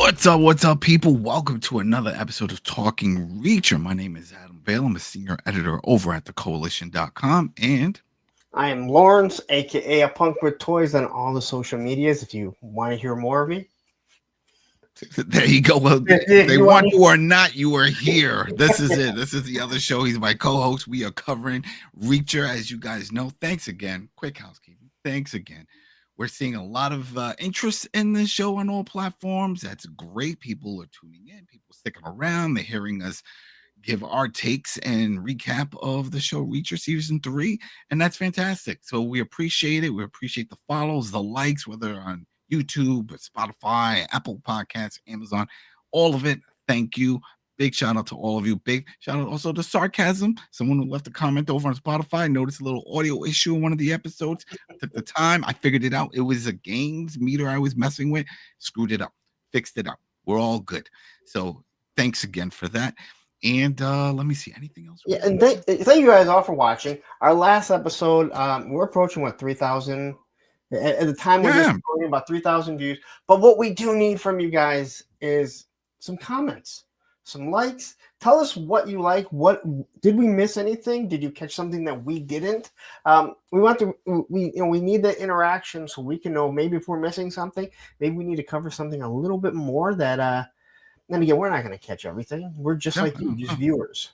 What's up, people? Welcome to another episode of Talking Reacher. My name is Adam Bale. I'm a senior editor over at the Koalition.com. And I am Lawrence, aka a punk with toys on all the social medias. If you want to hear more of me, there you go. Well, they want you or not, you are here. This is it. This is the other show. He's my co-host. We are covering Reacher, as you guys know. Thanks again. Quick housekeeping. Thanks again. We're seeing a lot of interest in this show on all platforms. That's great. People are tuning in. People sticking around. They're hearing us give our takes and recap of the show Reacher Season 3. And that's fantastic. So we appreciate it. We appreciate the follows, the likes, whether on YouTube, Spotify, Apple Podcasts, Amazon, all of it. Thank you. Big shout out to all of you. Big shout out also to Sarcasm. Someone who left a comment over on Spotify. Noticed a little audio issue in one of the episodes. Took the time. I figured it out. It was a games meter I was messing with. Screwed it up. Fixed it up. We're all good. So thanks again for that. And let me see. Anything else? Yeah, and thank you guys all for watching. Our last episode, we're approaching 3,000. At the time we're just recording, about 3,000 views. But what we do need from you guys is some comments. Some likes. Tell us what you like. What did we miss? Anything? Did you catch something that we didn't? We need the interaction so we can know maybe if we're missing something. Maybe we need to cover something a little bit more. That then again, we're not going to catch everything. We're just like you, just viewers.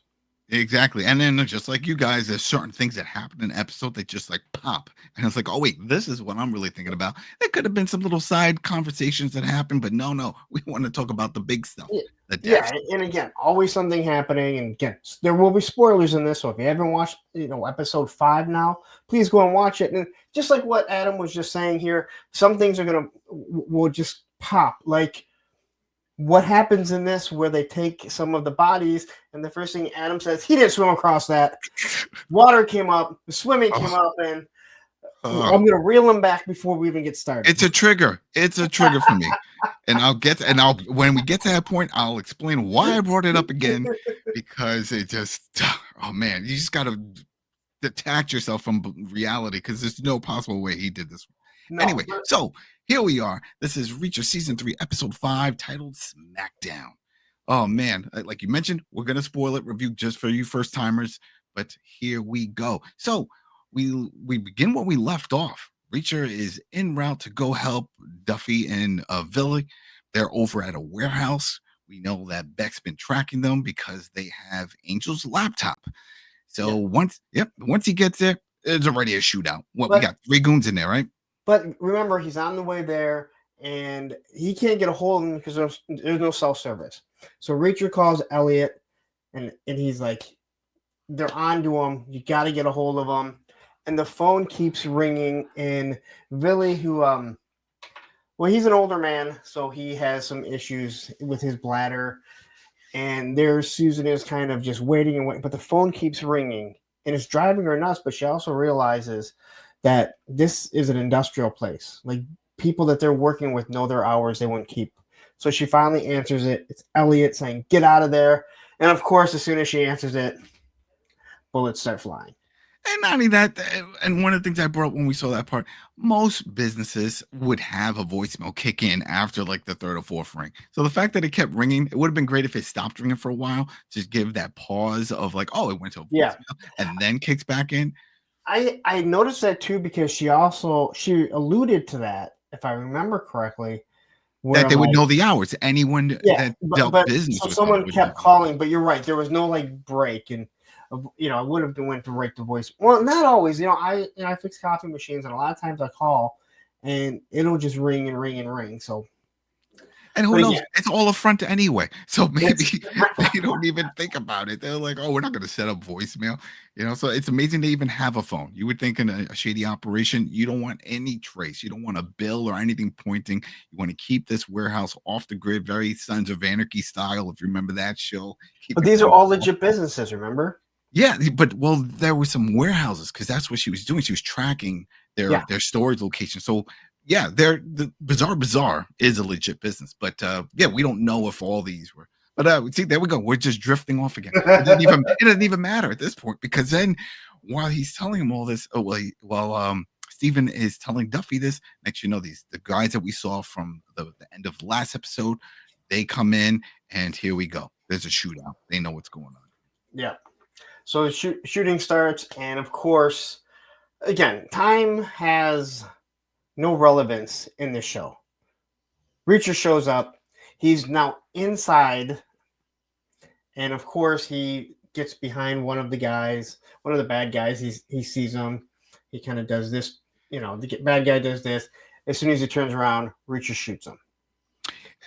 Exactly. And then just like you guys, there's certain things that happen in an episode that just like pop. And it's like, oh, wait, this is what I'm really thinking about. There could have been some little side conversations that happened, but no, we want to talk about the big stuff. Yeah, and again, always something happening. And again, there will be spoilers in this. So if you haven't watched, episode 5 now, please go and watch it. And just like what Adam was just saying here, some things will just pop. Like what happens in this where they take some of the bodies and the first thing Adam says, he didn't swim across that. Water came up, the swimming came up, and I'm going to reel him back before we even get started. It's a trigger. It's a trigger for me. And when we get to that point, I'll explain why I brought it up again, because it just, oh man, you just got to detach yourself from reality because there's no possible way he did this. No, anyway, so here we are. This is Reacher Season 3, Episode 5, titled Smackdown. Oh, man. Like you mentioned, we're going to spoil it, review just for you first-timers, but here we go. So we begin where we left off. Reacher is en route to go help Duffy and Villa. They're over at a warehouse. We know that Beck's been tracking them because they have Angel's laptop. So once he gets there, there's already a shootout. We got 3 goons in there, right? But remember, he's on the way there, and he can't get a hold of him because there's no cell service. So Reacher calls Elliot, and he's like, they're on to him. You got to get a hold of him. And the phone keeps ringing, and Billy, who, he's an older man, so he has some issues with his bladder. And Susan is kind of just waiting and waiting, but the phone keeps ringing, and it's driving her nuts, but she also realizes that this is an industrial place. Like, people that they're working with know their hours they won't keep. So she finally answers it. It's Elliot saying, get out of there. And of course, as soon as she answers it, bullets start flying. And not only that, and one of the things I brought up when we saw that part, most businesses would have a voicemail kick in after like the 3rd or 4th ring. So the fact that it kept ringing, it would have been great if it stopped ringing for a while, just give that pause of like, oh, it went to a voicemail and then kicks back in. I noticed that too, because she alluded to that, if I remember correctly, that they would know the hours. Anyone that dealt business so with someone kept calling, but you're right, there was no like break, and I would have went to break the voice. Well, not always. I fix coffee machines, and a lot of times I call, and it'll just ring and ring and ring. So. And who knows? It's all a front anyway. So maybe they don't even think about it. They're like, oh, we're not going to set up voicemail. So it's amazing they even have a phone. You would think in a shady operation, you don't want any trace. You don't want a bill or anything pointing. You want to keep this warehouse off the grid, very Sons of Anarchy style, if you remember that show. But these are all legit businesses, remember? Yeah, but there were some warehouses because that's what she was doing. She was tracking their storage location. So yeah, the Bazaar is a legit business, but we don't know if all these were. But see, there we go. We're just drifting off again. It doesn't even matter at this point, because then while he's telling him all this, Stephen is telling Duffy this. Next, the guys that we saw from the end of the last episode, They come in, and here we go. There's a shootout. They know what's going on. Yeah. So the shooting starts, and of course, again, time has no relevance in this show. Reacher shows up. He's now inside, and of course, he gets behind one of the guys, one of the bad guys. He sees him. He kind of does this. The bad guy does this. As soon as he turns around, Reacher shoots him.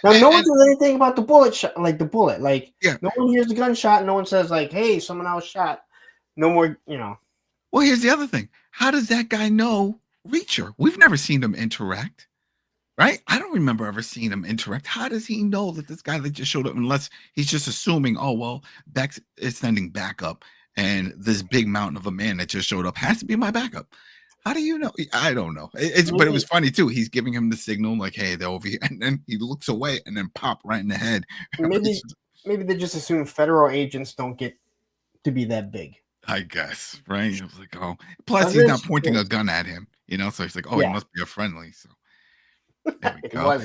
Now, no one says anything about the bullet shot, like the bullet. Like, no one hears the gunshot. No one says, like, hey, someone else shot. No more, Well, here's the other thing. How does that guy know Reacher? We've never seen them interact, right? I don't remember ever seeing him interact. How does he know that this guy that just showed up, unless he's just assuming, oh, well, Beck is sending backup, and this big mountain of a man that just showed up has to be my backup. How do you know? I don't know. But it was funny too. He's giving him the signal, like, "Hey, they're over here," and then he looks away, and then pop right in the head. Maybe they just assume federal agents don't get to be that big. I guess, right? It was like, oh. Plus, he's not pointing a gun at him, so he's like, oh, he must be a friendly. So there we go.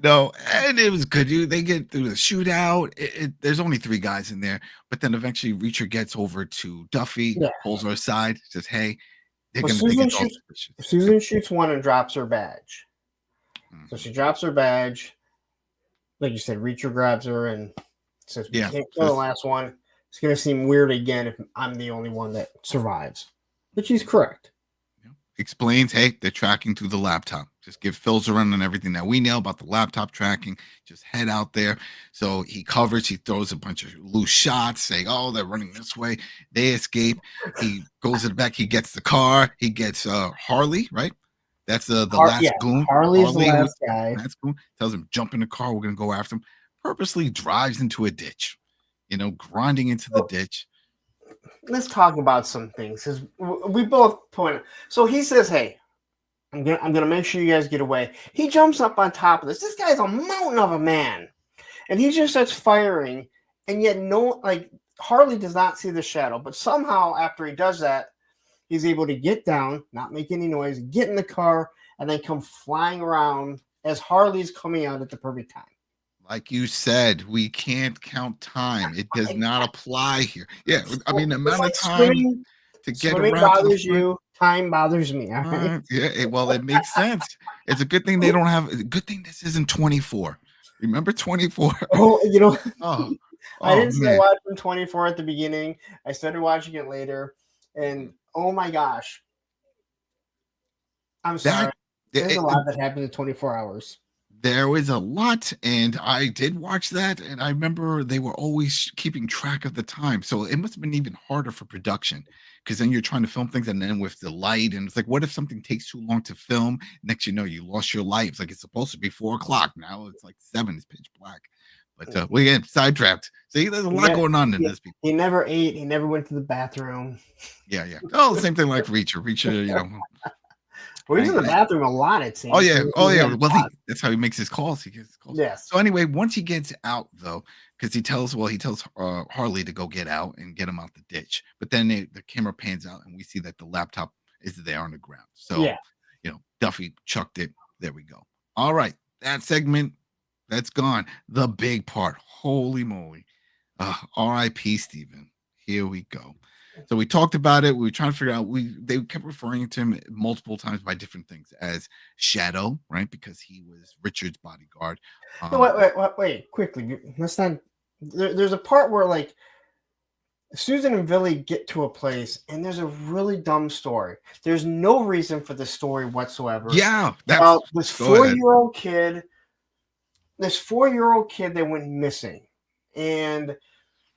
No, and it was good. They get through the shootout. There's only 3 guys in there, but then eventually Reacher gets over to Duffy, pulls her aside, says, "Hey." Susan shoots one and drops her badge. So she drops her badge. Like you said, Reacher grabs her and says, we can't kill the last one. It's going to seem weird again if I'm the only one that survives. But she's correct. Explains, hey, they're tracking through the laptop. Just give fills around on everything that we know about the laptop tracking. Just head out there. So he covers, he throws a bunch of loose shots, saying, oh, they're running this way. They escape. He goes to the back. He gets the car. He gets Harley, right? That's the last goon. Harley's the last guy. Last goon. Tells him, jump in the car. We're going to go after him. Purposely drives into a ditch, grinding into the ditch. Let's talk about some things, because we both point. So he says, hey, I'm gonna make sure you guys get away. He jumps up on top of this. This guy's a mountain of a man, and he just starts firing, and yet Harley does not see the shadow. But somehow after he does that, he's able to get down, not make any noise, get in the car, and then come flying around as Harley's coming out at the perfect time. Like you said, we can't count time. It does not apply here. Yeah, I mean, the amount of time to get around. Bothers you. Time bothers me. All right? Well, it makes sense. It's a good thing they don't have. A good thing this isn't 24. Remember 24? Oh, I didn't start watching 24 at the beginning. I started watching it later, and oh my gosh, I'm sorry. There's a lot that happened in 24 hours. There was a lot, and I did watch that, and I remember they were always keeping track of the time. So it must have been even harder for production, because then you're trying to film things, and then with the light, and it's like, what if something takes too long to film? Next, you lost your light. It's like it's supposed to be 4:00. Now it's like 7. It's pitch black. But we get sidetracked. See, there's a lot going on in this. He never ate. He never went to the bathroom. Yeah. Oh, the same thing like Reacher. Well, he's in the bathroom a lot, it seems. Oh, yeah. Well, that's how he makes his calls. He gets his calls. Yes. So anyway, once he gets out, though, because he tells Harley to go get out and get him out the ditch. But then the camera pans out, and we see that the laptop is there on the ground. So, Duffy chucked it. There we go. All right. That segment, that's gone. The big part. Holy moly. R.I.P. Stephen. Here we go. So we talked about it. We were trying to figure out. They kept referring to him multiple times by different things as Shadow, right? Because he was Richard's bodyguard. Wait, quickly. Let's not. There's a part where Susan and Billy get to a place, and there's a really dumb story. There's no reason for this story whatsoever. Yeah, about this 4-year-old kid. This 4-year-old kid that went missing, and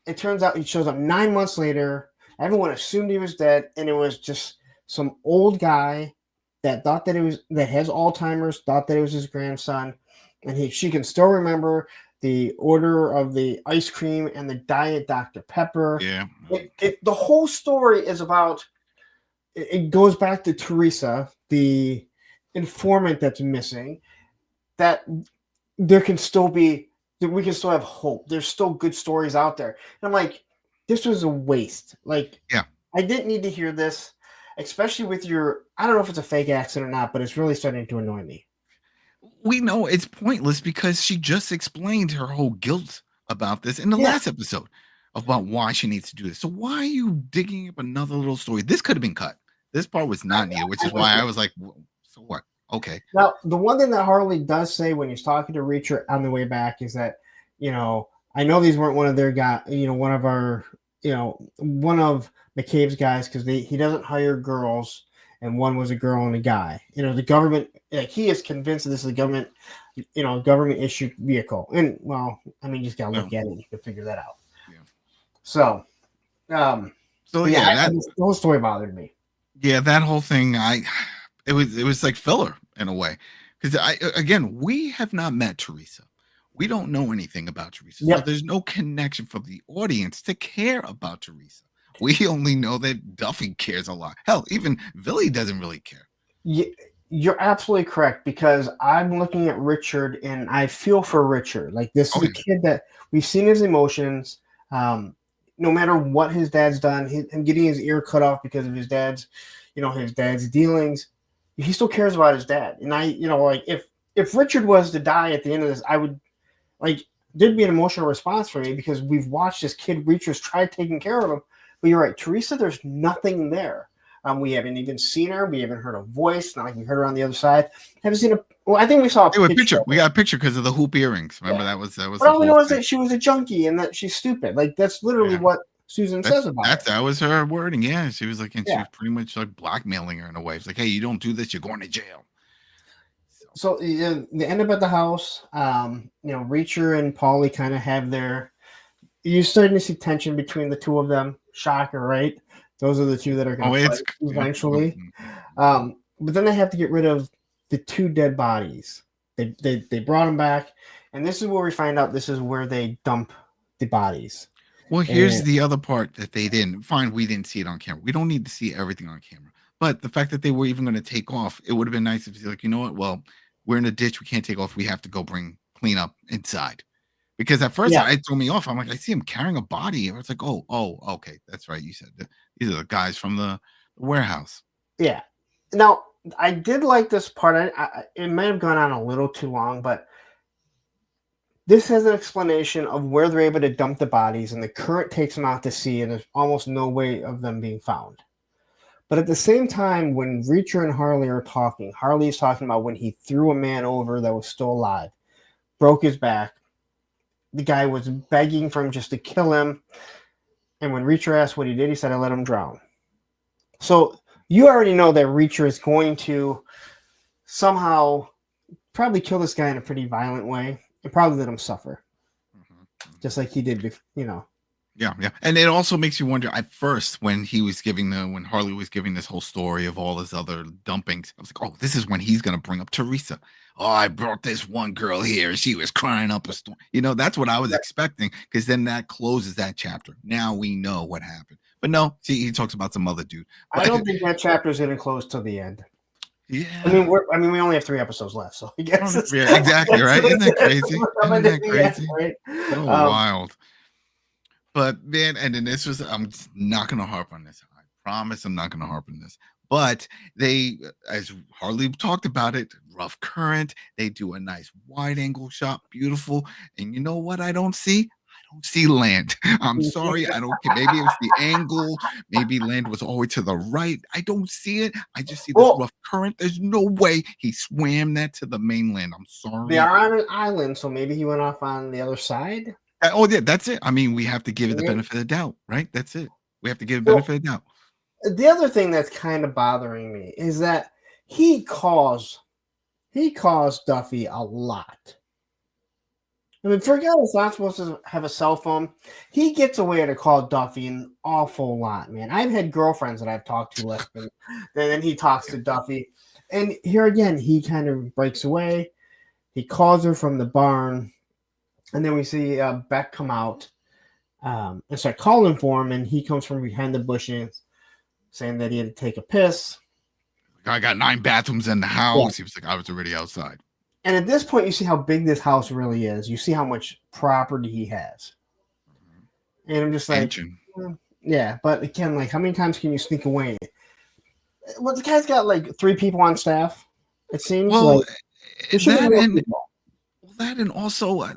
it turns out he shows up 9 months later. Everyone assumed he was dead, and it was just some old guy that thought that that has Alzheimer's, thought that it was his grandson, and she can still remember the order of the ice cream and the Diet Dr. Pepper. Yeah. The whole story is about. It goes back to Teresa, the informant that's missing. That there can still be. That we can still have hope. There's still good stories out there. And I'm like. This was a waste. I didn't need to hear this, especially with I don't know if it's a fake accent or not, but it's really starting to annoy me. we know it's pointless because she just explained her whole guilt about this in the Yeah. last episode about why she needs to do this. So why are you digging up another little story? This could have been cut. This part was not needed, which is why I was like, so what? Okay. Now, the one thing that Harley does say when he's talking to Reacher on the way back is that, I know these weren't one of their guys, one of our, one of McCabe's guys, because he doesn't hire girls, and one was a girl and a guy. The government, like, he is convinced that this is a government, government issued vehicle. And, well, I mean, you just got to look at it. You can figure that out. Yeah. So, the whole story bothered me. Yeah, that whole thing, it was like filler in a way, because we have not met Teresa. We don't know anything about Teresa. Yep. So there's no connection for the audience to care about Teresa. We only know that Duffy cares a lot. Hell, even Billy doesn't really care. You're absolutely correct, because I'm looking at Richard and I feel for Richard. Like, this is a kid that we've seen his emotions. No matter what his dad's done, him getting his ear cut off because of his dad's dealings, he still cares about his dad. And if Richard was to die at the end of this, I would, there'd be an emotional response for me, because we've watched this kid Reacher's try taking care of him. But you're right, Teresa, there's nothing there. We haven't even seen her. We haven't heard a voice. Not like we heard her on the other side. Haven't seen a. Well, I think we saw a picture. We got a picture because of the hoop earrings. Remember that was. But all we know is that she was a junkie and that she's stupid. Like, that's literally what Susan says about it. That was her wording. Yeah, she was like, and she was pretty much like blackmailing her in a way. It's like, hey, you don't do this, you're going to jail. So they end up at the house. Reacher and Paulie kind of have their. You're starting to see tension between the two of them. Shocker, right? Those are the two that are going to fight eventually. But then they have to get rid of the two dead bodies. They brought them back, and this is where we find out this is where they dump the bodies. Well, here's the other part that they didn't. Fine, we didn't see it on camera. We don't need to see everything on camera. But the fact that they were even going to take off, it would have been nice if you like, you know what? Well, we're in a ditch. We can't take off. We have to go clean up inside. Because at first it threw me off. I'm like, I see him carrying a body. And it's like, oh, okay. That's right. You said that. These are the guys from the warehouse. Yeah. Now, I did like this part. It may have gone on a little too long, but this has an explanation of where they're able to dump the bodies, and the current takes them out to sea, and there's almost no way of them being found. But at the same time, when Reacher and Harley are talking, Harley is talking about when he threw a man over that was still alive, broke his back. The guy was begging for him just to kill him. And when Reacher asked what he did, he said, I let him drown. So you already know that Reacher is going to somehow probably kill this guy in a pretty violent way and probably let him suffer. Just like he did, Yeah. And it also makes you wonder at first when Harley was giving this whole story of all his other dumpings, I was like, oh, this is when he's going to bring up Teresa. Oh, I brought this one girl here. She was crying up a storm. That's what I was expecting, because then that closes that chapter. Now we know what happened. But no, see, he talks about some other dude. I don't think that chapter is going to close till the end. Yeah. I mean, we only have 3 episodes left, so I guess. Yeah, exactly, right? Isn't that crazy? Right? So wild. But man, and then I'm not going to harp on this. I promise I'm not going to harp on this. But they, as Harley talked about it, rough current. They do a nice wide angle shot, beautiful. And you know what I don't see? I don't see land. I'm sorry. I don't care. Maybe it was the angle. Maybe land was always to the right. I don't see it. I just see this rough current. There's no way he swam that to the mainland. I'm sorry. They are on an island, so maybe he went off on the other side. Oh, yeah, that's it. I mean, we have to give it the benefit of the doubt, right? That's it. We have to give it the benefit of the doubt. The other thing that's kind of bothering me is that he calls Duffy a lot. I mean, forget he's not supposed to have a cell phone. He gets away to call Duffy an awful lot, man. I've had girlfriends that I've talked to less than, and then he talks to Duffy. And here again, he kind of breaks away. He calls her from the barn. And then we see Beck come out and start calling for him. And he comes from behind the bushes saying that he had to take a piss. I got 9 bathrooms in the house. Yeah. He was like, I was already outside. And at this point, you see how big this house really is. You see how much property he has. And I'm just like, yeah. But again, like, how many times can you sneak away? Well, the guy's got like 3 people on staff, it seems. Well, That and also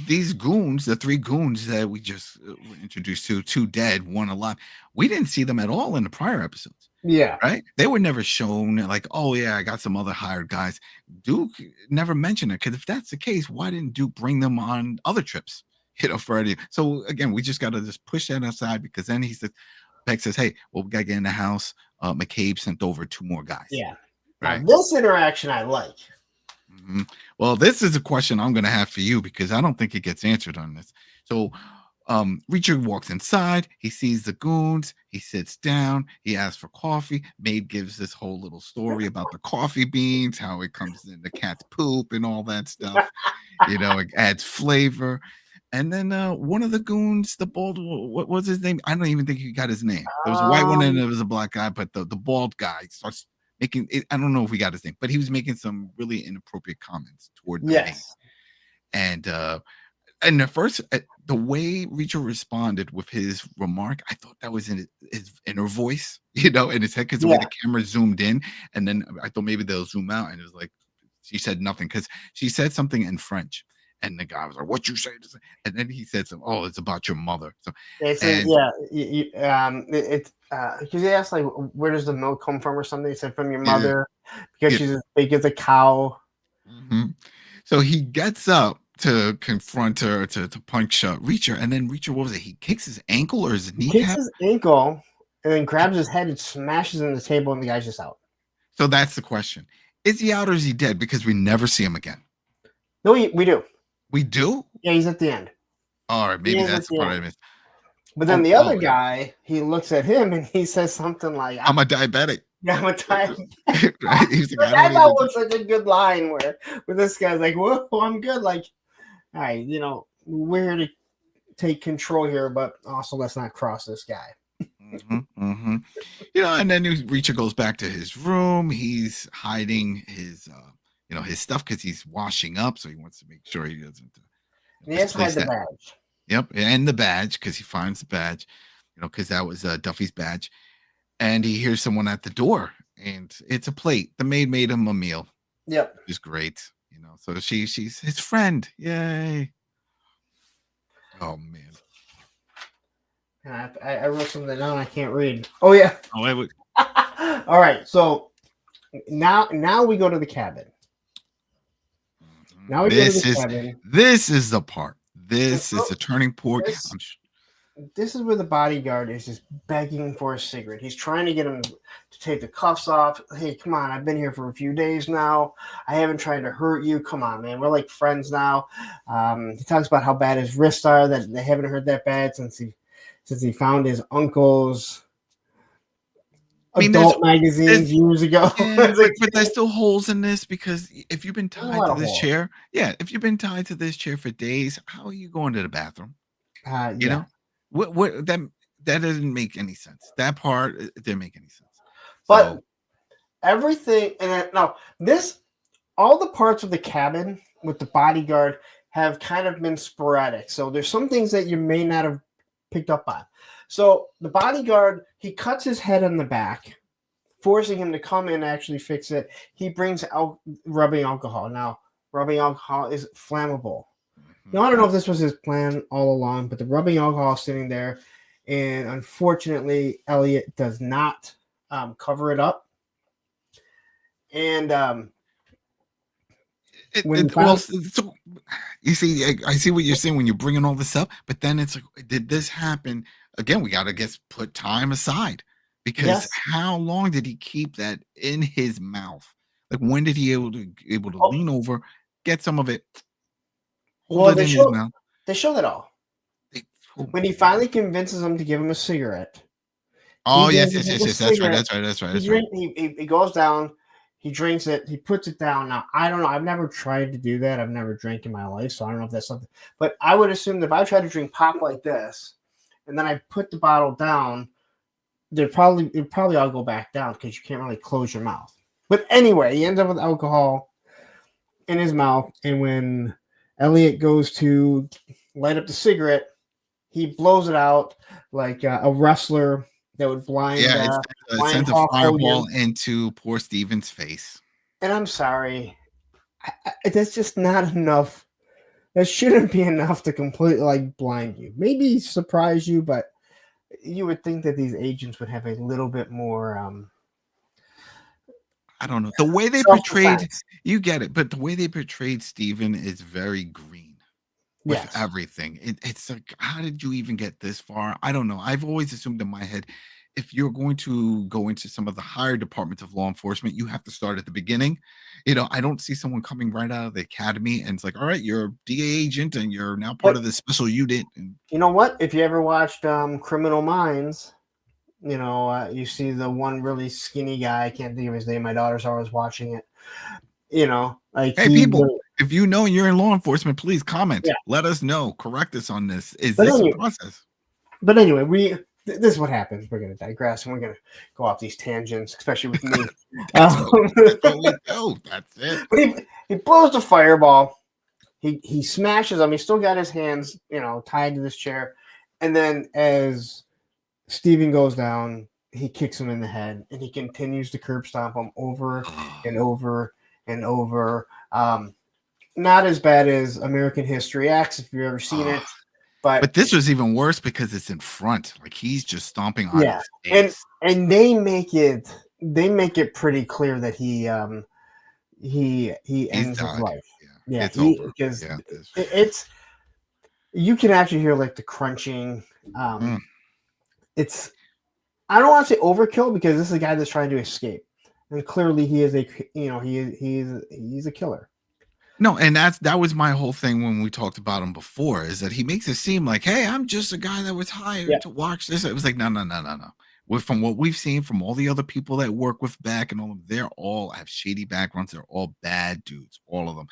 these goons, the three goons that we just were introduced to, two dead, one alive. We didn't see them at all in the prior episodes. Yeah. Right? They were never shown like, oh yeah, I got some other hired guys. Duke never mentioned it because if that's the case, why didn't Duke bring them on other trips? For any. So again, we just got to just push that aside because then he said, Beck says, hey, well, we got to get in the house. McCabe sent over 2 more guys. Yeah. Right. Now, this interaction I like. Mm-hmm. Well, this is a question I'm going to have for you because I don't think it gets answered on this. So, Reacher walks inside. He sees the goons. He sits down. He asks for coffee. Maid gives this whole little story about the coffee beans, how it comes in the cat's poop and all that stuff. It adds flavor. And then one of the goons, the bald, what was his name? I don't even think he got his name. There was a white one and there was a black guy, but the bald guy starts making it. I don't know if we got his name, but he was making some really inappropriate comments toward the maid. And at first, the way Reacher responded with his remark, I thought that was in his inner voice, in his head, because the way the camera zoomed in, and then I thought maybe they'll zoom out, and it was like she said nothing because she said something in French, and the guy was like, "What you say?" And then he said something. Oh, it's about your mother. So because he asked like, "Where does the milk come from?" or something. He said, "From your mother," because she's as big as a cow. Mm-hmm. So he gets up to confront her, to punch Reacher, and then Reacher, what was it? He kicks his ankle or his kneecap? Kicks his ankle and then grabs his head and smashes in the table, and the guy's just out. So that's the question. Is he out or is he dead? Because we never see him again. No, we do. We do? Yeah, he's at the end. All right, maybe that's the part I missed. But then the other guy, he looks at him and he says something like, I'm a diabetic. Yeah, I'm a diabetic. Right? He's like, I thought was such a good line where this guy's like, whoa, I'm good. Like, all right, we're here to take control here, but also let's not cross this guy. And then Reacher goes back to his room. He's hiding his, his stuff because he's washing up, so he wants to make sure he doesn't. And he has to hide the badge. Yep, and the badge because he finds the badge, because that was Duffy's badge, and he hears someone at the door, and it's a plate. The maid made him a meal. Yep, which is great. So she's his friend. Yay! Oh man. I wrote something down. I can't read. Oh yeah. Oh, I would. All right. So now we go to the cabin. Now we go to the cabin. This is the part. This is the turning point. This is where the bodyguard is just begging for a cigarette. He's trying to get him to take the cuffs off. Hey, come on. I've been here for a few days now. I haven't tried to hurt you. Come on, man. We're like friends now. He talks about how bad his wrists are, that they haven't hurt that bad since he found his uncle's adult magazines years ago. Yeah, but there's still holes in this because if you've been tied to this chair, if you've been tied to this chair for days, how are you going to the bathroom? What that doesn't make any sense. That part didn't make any sense. But everything, and all the parts of the cabin with the bodyguard have kind of been sporadic. So there's some things that you may not have picked up on. So the bodyguard, he cuts his head in the back, forcing him to come in and actually fix it. He brings out rubbing alcohol. Now, rubbing alcohol is flammable. I don't know if this was his plan all along, but the rubbing alcohol is sitting there, and unfortunately, Elliot does not cover it up. And so you see, I see what you're saying when you're bringing all this up, but then it's like, did this happen again? We got to put time aside because how long did he keep that in his mouth? Like when did he able to lean over, get some of it? They show that all. When he finally convinces him to give him a cigarette. Oh, yes. That's right. He goes down, he drinks it, he puts it down. Now, I don't know. I've never tried to do that. I've never drank in my life, so I don't know if that's something. But I would assume that if I tried to drink pop like this, and then I put the bottle down, it'd probably all go back down because you can't really close your mouth. But anyway, he ends up with alcohol in his mouth, and when Elliot goes to light up the cigarette, he blows it out like a wrestler that would blind. Yeah, it sends a fireball into poor Steven's face. And I'm sorry, That's just not enough. That shouldn't be enough to completely like blind you. Maybe surprise you, but you would think that these agents would have a little bit more I don't know. The way they portrayed, self-defense. you get it, but the way they portrayed Steven is very green with Yes. everything. It's like, how did you even get this far? I don't know. I've always assumed in my head, if you're going to go into some of the higher departments of law enforcement, you have to start at the beginning. I don't see someone coming right out of the academy and it's like, all right, you're a DA agent and you're now part But of this special unit. And you know what? If you ever watched Criminal Minds, you see the one really skinny guy. I can't think of his name. My daughter's always watching it. Like hey, people, if you know you're in law enforcement, please comment. Yeah. Let us know. Correct us on this. Is this a process? But anyway, this is what happens. We're going to digress and we're going to go off these tangents, especially with me. That's what we do. That's it. But he blows the fireball. He smashes him. He's still got his hands, tied to this chair. And then as Steven goes down, he kicks him in the head, and he continues to curb stomp him over and over and over. Not as bad as American History X, if you've ever seen it. But this was even worse because it's in front. Like he's just stomping on his face. And they make it pretty clear that he ends his life. Yeah, it's over. Because it's you can actually hear like the crunching. It's, I don't want to say overkill because this is a guy that's trying to escape, and clearly he is he's a killer. No, and that was my whole thing when we talked about him before, is that he makes it seem like, hey, I'm just a guy that was hired to watch this. It was like, no. From what we've seen from all the other people that work with Beck and all of them, they're all have shady backgrounds. They're all bad dudes, all of them.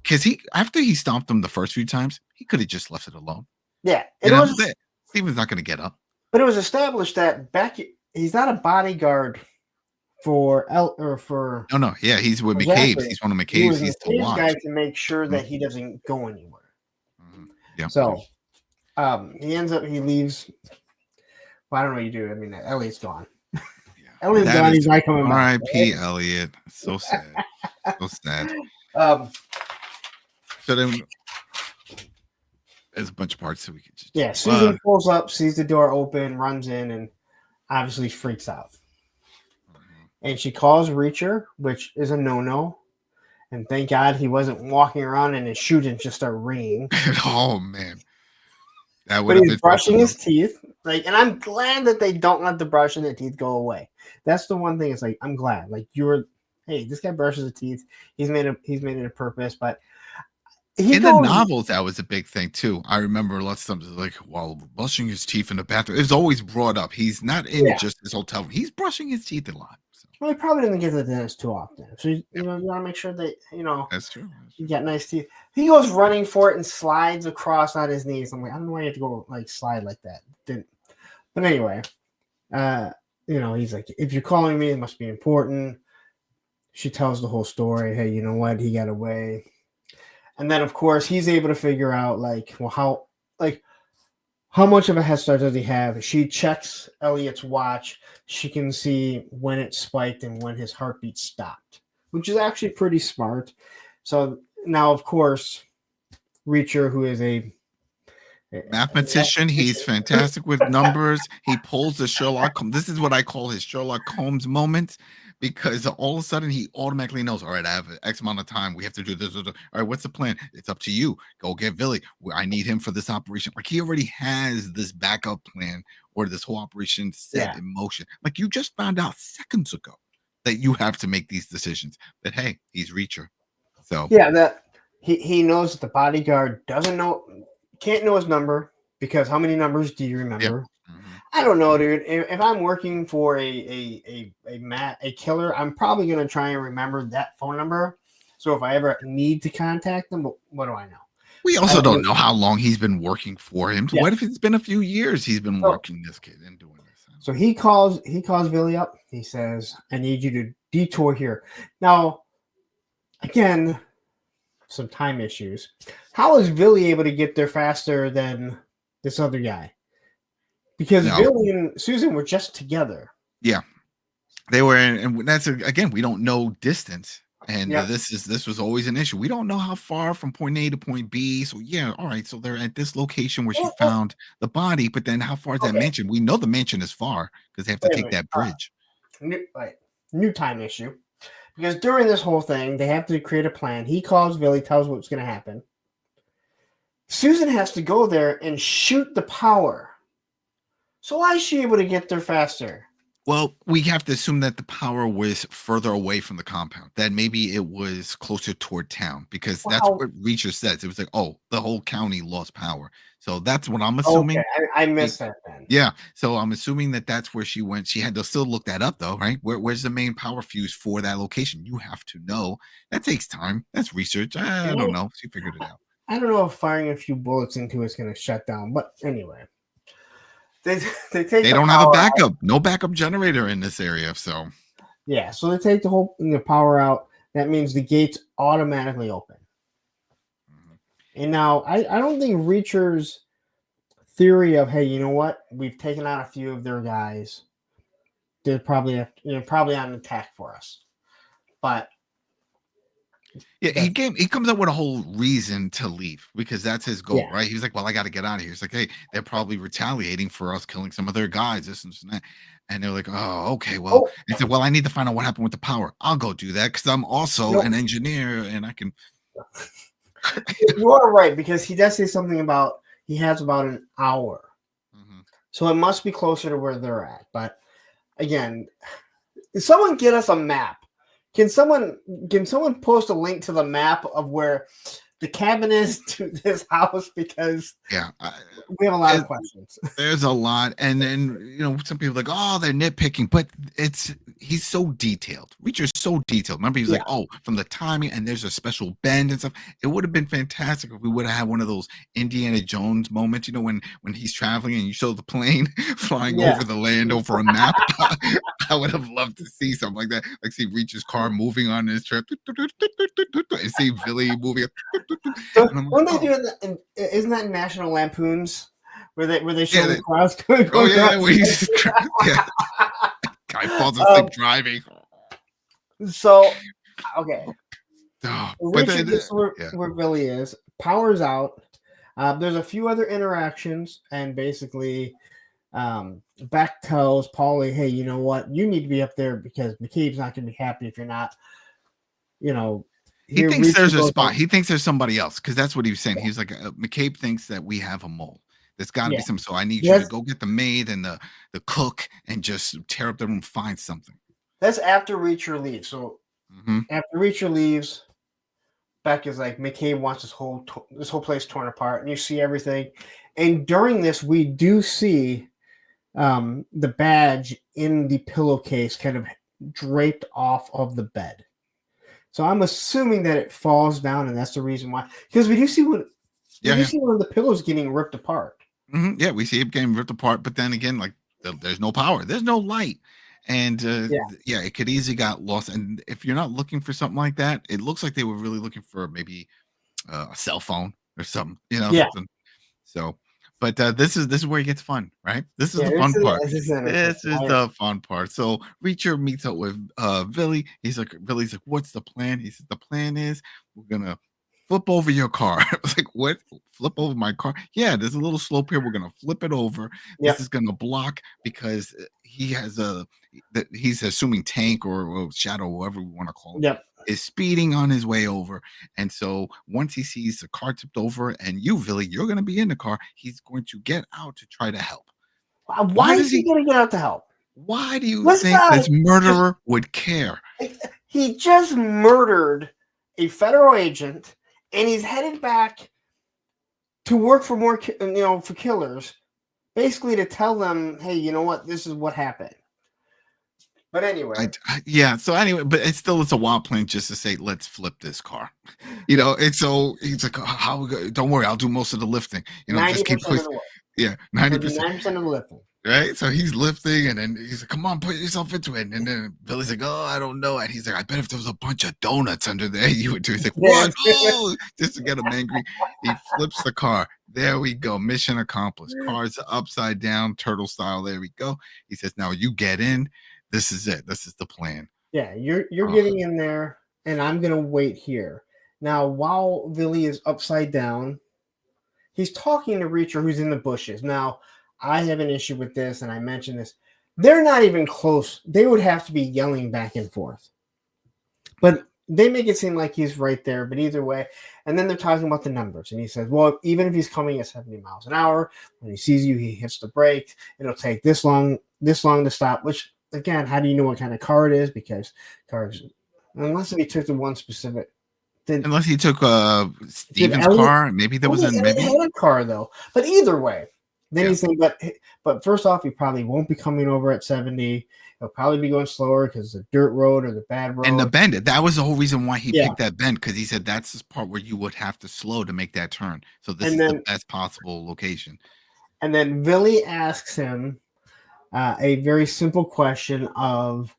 Because after he stomped them the first few times, he could have just left it alone. Yeah, Steven's not going to get up. But it was established that Beck, he's not a bodyguard for No. Yeah, he's with McCabe's. He's one of McCabe's. He's to watch. Guy to make sure that he doesn't go anywhere. Yeah. So he leaves. Well, I don't know what you do. I mean, Elliot's gone. Yeah. Elliot's gone. He's not coming back. R.I.P. Elliot. So sad. So sad. So then there's a bunch of parts that we could just Susan pulls up, sees the door open, runs in, and obviously freaks out. And she calls Reacher, which is a no-no. And thank God he wasn't walking around and his shoe didn't just start ringing. Oh man. But he's brushing his teeth. And I'm glad that they don't let the brush and the teeth go away. That's the one thing. It's like, I'm glad. Like hey, this guy brushes his teeth. He's made it a purpose, but the novels, that was a big thing too. I remember lots of times, like while brushing his teeth in the bathroom, it's always brought up. He's not in just his hotel. He's brushing his teeth a lot. So. Well, he probably didn't get to the dentist too often. So you want to make sure that that's true. You got nice teeth. He goes running for it and slides across on his knees. I'm like, I don't know why you have to go like slide like that. But anyway, he's like, if you're calling me, it must be important. She tells the whole story. Hey, you know what? He got away. And then, of course, he's able to figure out, how much of a head start does he have? She checks Elliot's watch. She can see when it spiked and when his heartbeat stopped, which is actually pretty smart. So now, of course, Reacher, who is a mathematician, he's fantastic with numbers. He pulls the Sherlock Holmes. This is what I call his Sherlock Holmes moment. Because all of a sudden he automatically knows, all right, I have X amount of time. We have to do this. All right, what's the plan? It's up to you. Go get Billy. I need him for this operation. Like he already has this backup plan or this whole operation set in motion. Like you just found out seconds ago that you have to make these decisions. That hey, he's Reacher. So that he knows that the bodyguard can't know his number because how many numbers do you remember? Yep. I don't know, dude. If I'm working for a killer, I'm probably gonna try and remember that phone number. So if I ever need to contact them, what do I know? We also don't know how long he's been working for him. Yeah. What if it's been a few years he's been working this kid and doing this? So he calls Billy up. He says, "I need you to detour here." Now, again, some time issues. How is Billy able to get there faster than this other guy? Because Billy and Susan were just together. Yeah, they were, and that's again, we don't know distance. And this was always an issue. We don't know how far from point A to point B. So yeah, all right. So they're at this location where she found the body, but then how far is that mansion? We know the mansion is far because they have to Wait a take minute. that bridge. New time issue. Because during this whole thing, they have to create a plan. He calls Billy, tells what's going to happen. Susan has to go there and shoot the power. So why is she able to get there faster? Well, we have to assume that the power was further away from the compound, that maybe it was closer toward town, because that's what Reacher says. It was like, oh, the whole county lost power. So that's what I'm assuming. Okay, I missed that then. Yeah. So I'm assuming that that's where she went. She had to still look that up, though, right? Where's the main power fuse for that location? You have to know. That takes time. That's research. I don't know. She figured it out. I don't know if firing a few bullets into it's going to shut down, but anyway. They don't have a backup, no backup generator in this area. So yeah, so they take the power out. That means the gates automatically open. And now I don't think Reacher's theory of, hey, you know what, we've taken out a few of their guys, they're probably probably on attack for us. But yeah, he comes up with a whole reason to leave because that's his goal, right? He was like, well, I got to get out of here. He's like, hey, they're probably retaliating for us killing some of their guys, this and that. And they're like, oh, okay, well, he said, well, I need to find out what happened with the power. I'll go do that because I'm also an engineer and I can. You are right, because he does say something about he has about an hour. So it must be closer to where they're at. But again, someone get us a map. Can someone post a link to the map of where the cabin is to this house? Because we have a lot of questions. There's a lot, and then some people are like, oh, they're nitpicking, but he's so detailed. Reacher's so detailed. Remember, he was like, oh, from the timing, and there's a special bend and stuff. It would have been fantastic if we would have had one of those Indiana Jones moments, when he's traveling and you show the plane flying over the land over a map. I would have loved to see something like that, like see Reacher's car moving on his trip, and see Billy moving. So when they do it, isn't that National Lampoons where they show the cars going? Oh yeah, where he's guy falls asleep driving. So okay, but gets where Billy is. Power's out. There's a few other interactions, and basically, Beck tells Paulie, "Hey, you know what? You need to be up there because McCabe's not going to be happy if you're not." He thinks there's a spot. He thinks there's somebody else because that's what he was saying. He was like, McCabe thinks that we have a mole. There's got to be some. So I need you to go get the maid and the cook and just tear up the room, find something. That's after Reacher leaves. So after Reacher leaves, Beck is like, McCabe wants this whole place torn apart, and you see everything. And during this, we do see the badge in the pillowcase kind of draped off of the bed. So I'm assuming that it falls down, and that's the reason why. Because we do see one of the pillows getting ripped apart. Yeah, we see it getting ripped apart, but then again, like there's no power, there's no light, and it could easily got lost. And if you're not looking for something like that, it looks like they were really looking for maybe a cell phone or something, something. So. But this is where it gets fun, right? This is the fun part. This is the fun part. So Reacher meets up with Billy. Billy's like, what's the plan? He said, the plan is we're gonna flip over your car. I was like, what? Flip over my car? Yeah, there's a little slope here. We're gonna flip it over. This is gonna block because he has he's assuming tank or shadow, whatever we want to call it. Is speeding on his way over. And so once he sees the car tipped over and Billy, you're going to be in the car, he's going to get out to try to help. Why is he going to get out to help? Why do you think this murderer would care? He just murdered a federal agent and he's headed back to work for more, for killers, basically to tell them, hey, you know what? This is what happened. But anyway, So anyway, but it's a wild plan just to say, let's flip this car. It's so he's like, don't worry, I'll do most of the lifting. 90% of the work. Yeah, 90% of the lifting. Right, so he's lifting, and then he's like, "Come on, put yourself into it." And then Billy's like, "Oh, I don't know." And he's like, "I bet if there was a bunch of donuts under there, you would do." He's like, "What?" Oh, just to get him angry, he flips the car. There we go, mission accomplished. Car's upside down, turtle style. There we go. He says, "Now you get in. This is it. This is the plan." Yeah, you're getting in there. and I'm gonna wait here. Now, while Billy is upside down, he's talking to Reacher, who's in the bushes. Now, I have an issue with this, and I mentioned this. They're not even close. They would have to be yelling back and forth. But they make it seem like he's right there. But either way, and then they're talking about the numbers. And he says, well, even if he's coming at 70 miles an hour, when he sees you, he hits the brake. It'll take this long to stop, which, again, how do you know what kind of car it is? Because cars, unless he took the one specific. Unless he took Steven's Elliot, car, maybe there was maybe had a car though. But either way, then he's saying, but first off, he probably won't be coming over at 70. He'll probably be going slower because the dirt road or the bad road. And the bend, that was the whole reason why he picked that bend, because he said that's the part where you would have to slow to make that turn. So this is the best possible location. And then Billy asks him a very simple question of,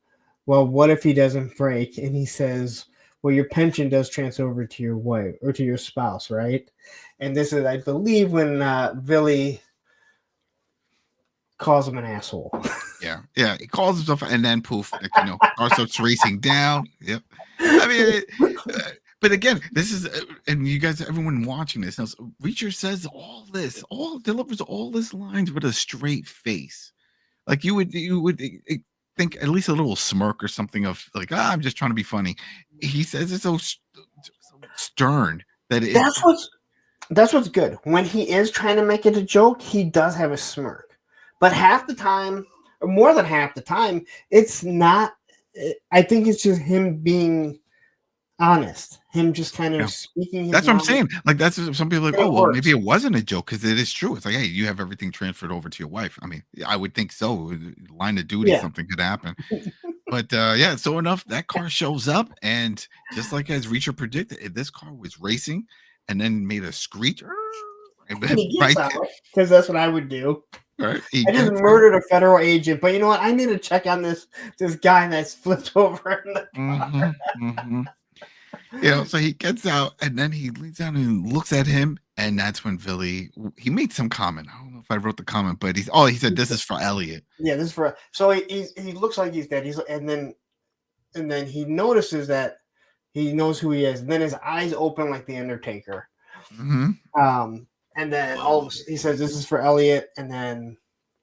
well, what if he doesn't brake? And he says, well, your pension does transfer over to your wife or to your spouse, right? And this is, I believe, when Billy calls him an asshole. Yeah, he calls himself, and then poof, car starts racing down. Yep. I mean, but again, this is, and you guys, everyone watching this knows, Reacher says delivers all his lines with a straight face. Like you would think at least a little smirk or something of like, I'm just trying to be funny. He says it's so stern that that's what's good. When he is trying to make it a joke, he does have a smirk. But half the time, or more than half the time, it's not. I think it's just him being honest. Him just kind of speaking. That's what I'm saying. Like that's some people are like, well, maybe it wasn't a joke because it is true. It's like, hey, you have everything transferred over to your wife. I mean, I would think so. Line of duty, something could happen. But so enough, that car shows up, and just like as Reacher predicted, this car was racing and then made a screech. Because that's what I would do. Right. I just murdered a federal agent, but you know what? I need to check on this guy that's flipped over in the car. So he gets out, and then he leans down and looks at him, and that's when Billy, he made some comment. I don't know if I wrote the comment, but he said this is for Elliot. Yeah, this is for. So he looks like he's dead. And then he notices that he knows who he is, and then his eyes open like the Undertaker. Mm-hmm. And then he says this is for Elliot, and then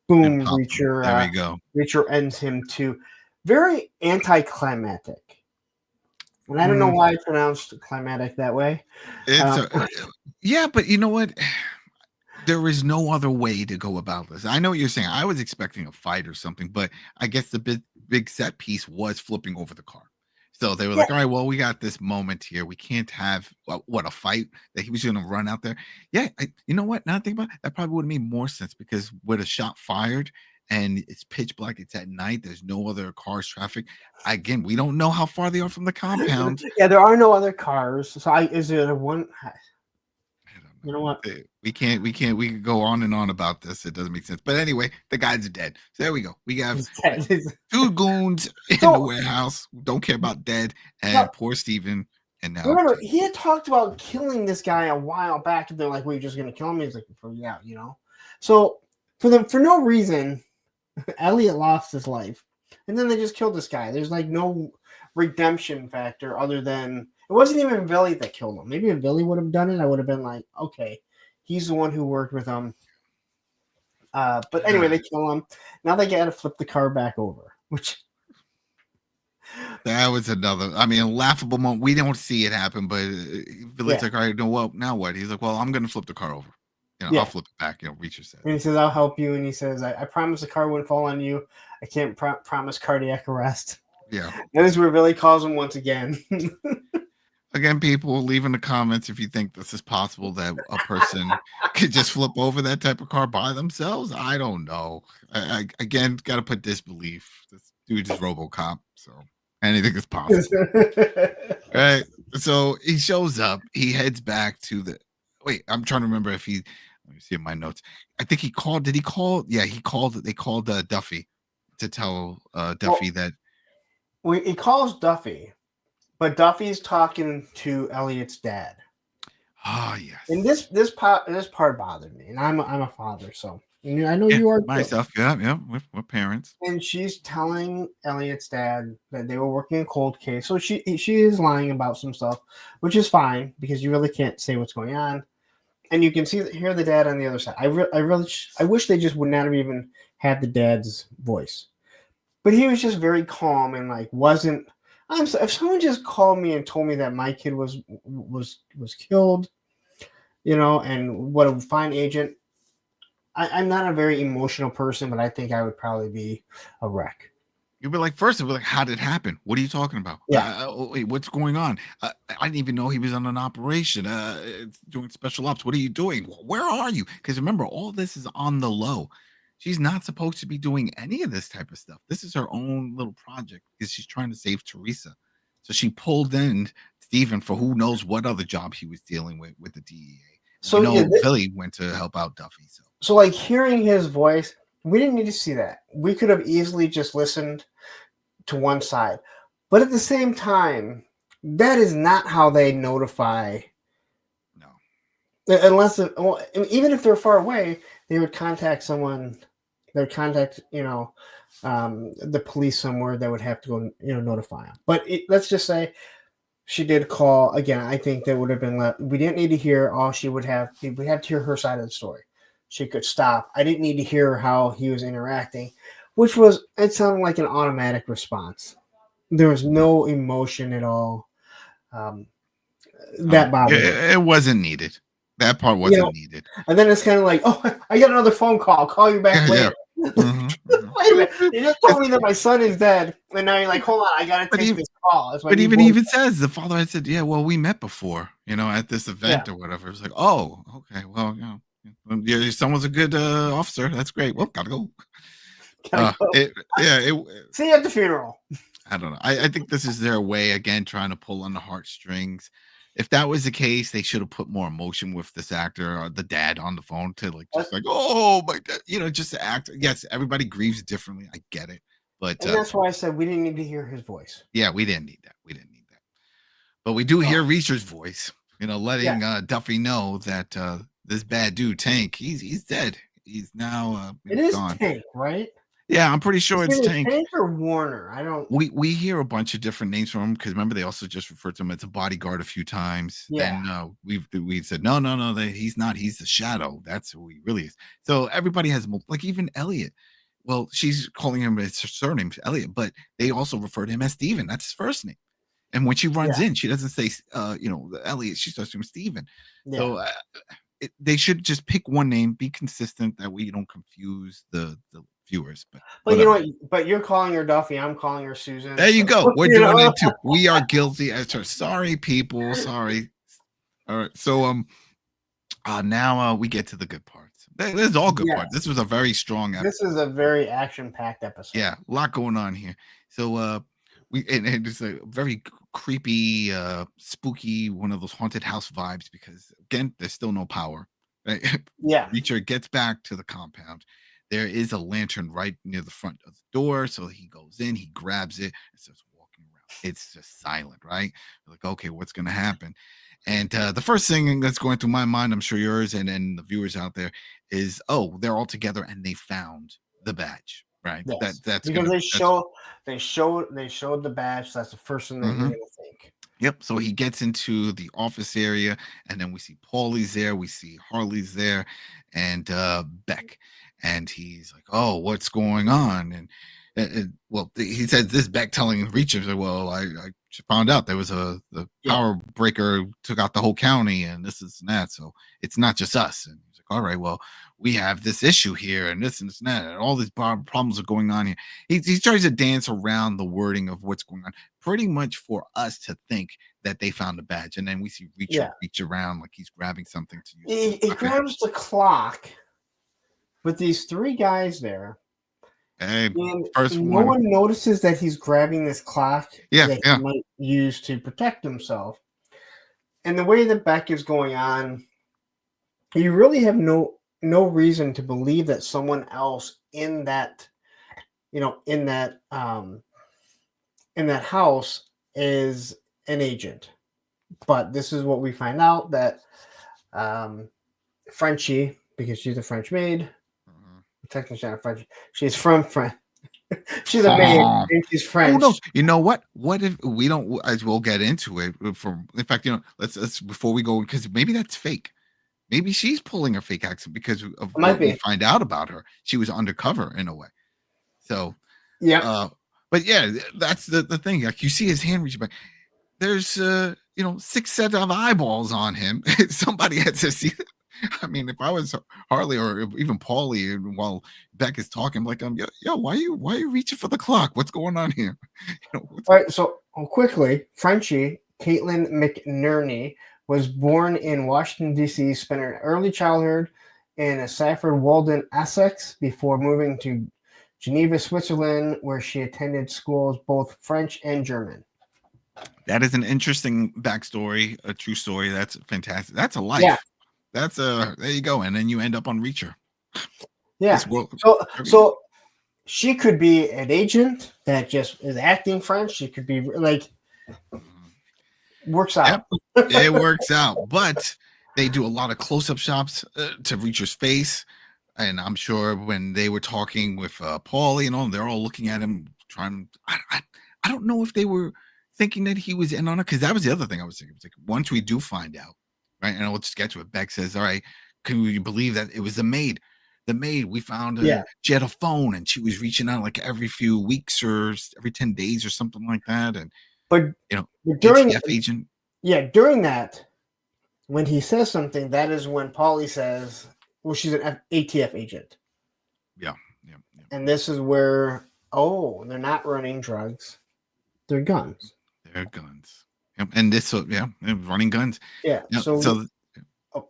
boom, Reacher. There we go. Reacher ends him too. Very anticlimactic. And I don't know why I pronounced climatic that way. But you know what? There is no other way to go about this. I know what you're saying. I was expecting a fight or something, but I guess the big set piece was flipping over the car. So they were like, all right, well, we got this moment here. We can't have a fight that he was going to run out there. Yeah. You know what? Now I think about it, that probably would have made more sense, because with a shot fired and it's pitch black, it's at night, there's no other cars, traffic. Again, we don't know how far they are from the compound. Yeah, there are no other cars. So is there one? You know what? We can go on and on about this. It doesn't make sense. But anyway, the guy's dead. So there we go. We have two goons in the warehouse who don't care about dead, and poor Steven. And now, remember, he had talked about killing this guy a while back, and they're like, "Were you just going to kill him?" He's like, "Yeah, you know." So for no reason, Elliot lost his life, and then they just killed this guy. There's like no redemption factor other than. It wasn't even Billy that killed him. Maybe if Billy would have done it, I would have been like, okay, he's the one who worked with him. But anyway, they kill him. Now they got to flip the car back over, which. That was another, a laughable moment. We don't see it happen, but Billy's like, all right, no, well, now what? He's like, well, I'm going to flip the car over. I'll flip it back. Reacher said. And he says, I'll help you. And he says, I promise the car wouldn't fall on you. I can't promise cardiac arrest. Yeah. That is where Billy calls him once again. Again, people, leave in the comments if you think this is possible, that a person could just flip over that type of car by themselves. I don't know. I again, got to put disbelief. This dude is RoboCop, so anything is possible. Right. So he shows up. He heads back to the. Wait, I'm trying to remember if he. Let me see in my notes. I think he called. Did he call? Yeah, he called. They called Duffy to tell Duffy that. He calls Duffy. But Duffy's talking to Elliot's dad. Oh yes. And this part bothered me, and I'm a father, so I know you are too. myself. Yeah. We're parents. And she's telling Elliot's dad that they were working a cold case. So she is lying about some stuff, which is fine because you really can't say what's going on. And you can hear the dad on the other side. I wish they just would not have even had the dad's voice. But he was just very calm and like wasn't. If someone just called me and told me that my kid was killed, and what a fine agent. I'm not a very emotional person, but I think I would probably be a wreck. You'd be like, first, like, how did it happen? What are you talking about? Yeah. Wait, what's going on? I didn't even know he was on an operation, doing special ops. What are you doing? Where are you? Because remember, all this is on the low. She's not supposed to be doing any of this type of stuff. This is her own little project because she's trying to save Teresa. So she pulled in Steven for who knows what other job he was dealing with the DEA. So Billy went to help out Duffy. So like hearing his voice, we didn't need to see that. We could have easily just listened to one side. But at the same time, that is not how they notify. No. Unless, even if they're far away, they would contact someone. They would contact, the police somewhere that would have to go, notify them. But let's just say she did call again. I think that would have been left. We didn't need to hear all she would have. We had to hear her side of the story. She could stop. I didn't need to hear how he was interacting, it sounded like an automatic response. There was no emotion at all. That bothered me. It wasn't needed. That part wasn't needed. And then it's kind of like, oh, I got another phone call. I'll call you back later. Mm-hmm. Wait a minute. You just told me that my son is dead. And now you're like, hold on, I got to take this call. But even says, the father had said, yeah, well, we met before, at this event or whatever. It's like, oh, okay, well, your son was a good officer. That's great. Well, gotta go. See you at the funeral. I don't know. I think this is their way again, trying to pull on the heartstrings. If that was the case, they should have put more emotion with this actor or the dad on the phone to oh my dad, just to act. Yes, everybody grieves differently. I get it, but that's why I said we didn't need to hear his voice. Yeah, we didn't need that. But we do hear Reacher's voice. Letting Duffy know that this bad dude Tank, he's dead. He's now it is gone. Tank, right? Yeah, I'm pretty sure it's Tank. Tank or Warner. I don't. We hear a bunch of different names from him because remember they also just referred to him as a bodyguard a few times. Yeah. Then we said no, he's not. He's the Shadow. That's who he really is. So everybody has like even Elliot. Well, she's calling him his surname Elliot, but they also refer to him as Steven. That's his first name. And when she runs in, she doesn't say Elliot. She starts with Steven. Yeah. So they should just pick one name, be consistent, that way you don't confuse the viewers. But you know what? But you're calling her Duffy. I'm calling her Susan. There you go. We're doing it too. We are guilty as her. Sorry, people. Sorry. All right. So now we get to the good parts. This is all good parts. This was a very strong episode. This is a very action-packed episode. Yeah, a lot going on here. So and it's a very creepy, spooky, one of those haunted house vibes because again, there's still no power. Right? Yeah. Reacher gets back to the compound. There is a lantern right near the front of the door. So he goes in, he grabs it, and starts walking around. It's just silent, right? We're like, okay, what's going to happen? And the first thing that's going through my mind, I'm sure yours and the viewers out there, is, oh, they're all together and they found the badge, right? Yes. That's because they showed the badge. So that's the first thing they're going to think. Yep. So he gets into the office area, and then we see Paulie's there, we see Harley's there, and Beck. And he's like, "Oh, what's going on?" And well, he said this Beck telling Reacher, "Well, I found out there was the power breaker took out the whole county, and this is and that. So it's not just us." And he's like, "All right, well, we have this issue here, and this and that, and all these problems are going on here." He tries to dance around the wording of what's going on, pretty much for us to think that they found a badge, and then we see Reacher reach around like he's grabbing something to use. He grabs the clock. With these three guys there, and no one notices that he's grabbing this clock that he might use to protect himself. And the way that Beck is going on, you really have no reason to believe that someone else in that house is an agent. But this is what we find out, that Frenchie, because she's a French maid, technically she's not French. She's from France. She's a maid and she's French. Oh no! You know what? What if we don't? As we'll get into it. In fact, let's before we go, because maybe that's fake. Maybe she's pulling a fake accent because of what we find out about her. She was undercover in a way. So yeah. But yeah, that's the thing. Like you see his hand reaching back. There's 6 sets of eyeballs on him. Somebody had to see. I mean, if I was Harley or even Paulie, while Beck is talking, like, yo, why are you reaching for the clock? What's going on here? All right. So quickly, Frenchie Caitlin McNerney was born in Washington D.C. Spent her early childhood in Safford Walden, Essex, before moving to Geneva, Switzerland, where she attended schools both French and German. That is an interesting backstory, a true story. That's fantastic. That's a life. Yeah. That's there you go. And then you end up on Reacher. Yeah. So she could be an agent that just is acting French. She could be like, works out. Yep, it works out. But they do a lot of close-up shots to Reacher's face. And I'm sure when they were talking with Paulie and all, they're all looking at him trying. I don't know if they were thinking that he was in on it, because that was the other thing I was thinking. It was like, once we do find out, right? And I'll just get to it. Beck says, all right, can you believe that it was the maid? The maid, we found her. She had a phone and she was reaching out like every few weeks or every 10 days or something like that. And during ATF agent. Yeah, during that, when he says something, that is when Paulie says, well, she's an ATF agent. Yeah. And this is where, they're not running drugs. They're guns. They're guns. Yep. And this, running guns. Yeah. So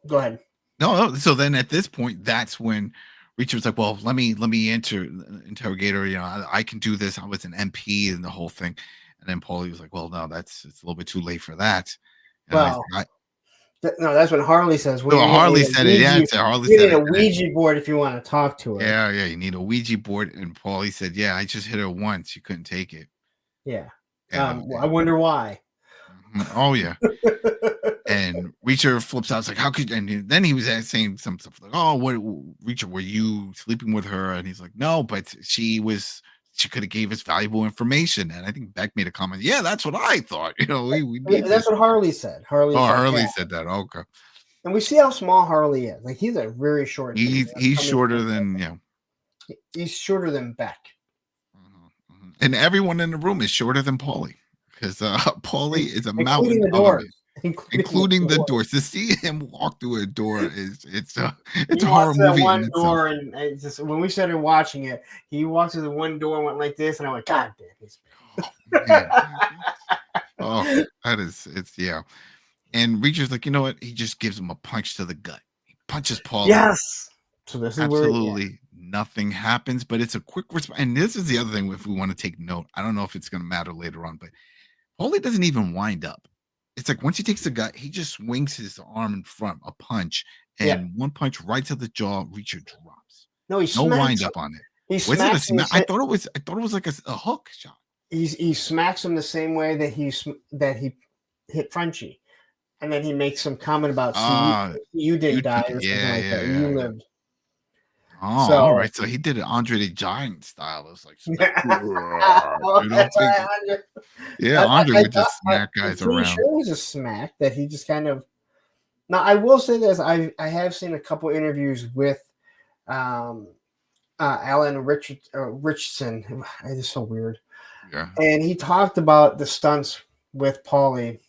go ahead. No. So then at this point, that's when Reacher was like, well, let me interrogate her. I can do this. I was an MP and the whole thing. And then Paulie was like, well, no, it's a little bit too late for that. And no, that's when Harley says. Harley said it. Yeah, Harley said you need a Ouija board if you want to talk to her. Yeah, you need a Ouija board. And Paulie said, yeah, I just hit her once. You couldn't take it. Yeah. I wonder why. Oh, yeah. And Reacher flips out. It's like, how could? And then he was saying some stuff like, oh, what, Reacher, were you sleeping with her? And he's like, no, but she could have gave us valuable information. And I think Beck made a comment. Yeah, that's what I thought. That's what Harley said. Harley said that. Okay. And we see how small Harley is. Like, he's a very short. He's shorter than He's shorter than Beck. And everyone in the room is shorter than Paulie, because Paulie is a mountain. Including the doors. To see him walk through a door it's a horror movie. One door, and when we started watching it, he walked through the one door and went like this, and I went, God damn, yeah. And Reacher's like, you know what? He just gives him a punch to the gut. He punches Paulie. Yes. So this is absolutely nothing happens, but it's a quick response. And this is the other thing, if we want to take note, I don't know if it's going to matter later on, but Paulie doesn't even wind up. It's like once he takes the gut, he just swings his arm in front, a punch, and one punch right to the jaw. Reacher drops. No wind up on it. I thought it was like a hook shot. He smacks him the same way that he hit Frenchie, and then he makes some comment about you didn't die or something like that. You lived. Oh, all right. So he did it Andre the Giant style. It was like, Andre would just smack guys around. Sure, it was a smack that he just kind of. Now, I will say this: I have seen a couple interviews with Alan Richardson. It is so weird. Yeah. And he talked about the stunts with Paulie.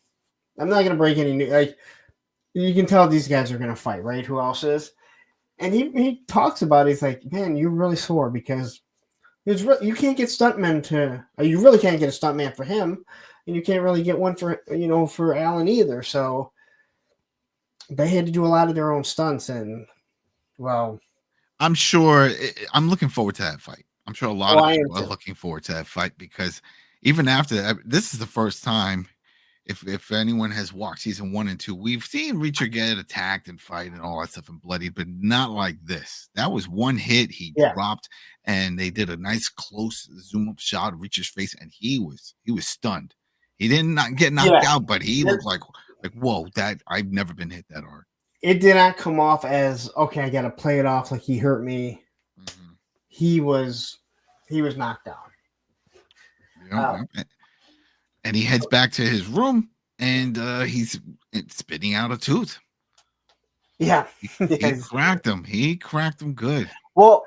I'm not going to break any news. Like, you can tell these guys are going to fight, right? Who else is? And he talks about it. He's like, man, you're really sore because you can't get stuntmen you really can't get a stuntman for him, and you can't really get one for Alan either. So they had to do a lot of their own stunts, and well, I'm sure I'm looking forward to that fight. I'm sure a lot of people are looking forward to that fight, because even after that, this is the first time. If anyone has watched season 1 and 2, we've seen Reacher get attacked and fight and all that stuff and bloodied, but not like this. That was one hit he dropped, and they did a nice close zoom up shot of Reacher's face, and he was stunned. He didn't get knocked out, but he looked like whoa, that I've never been hit that hard. It did not come off as okay. I got to play it off like he hurt me. he was knocked down. And he heads back to his room, and he's spitting out a tooth. Yeah, he cracked him. He cracked him good. Well,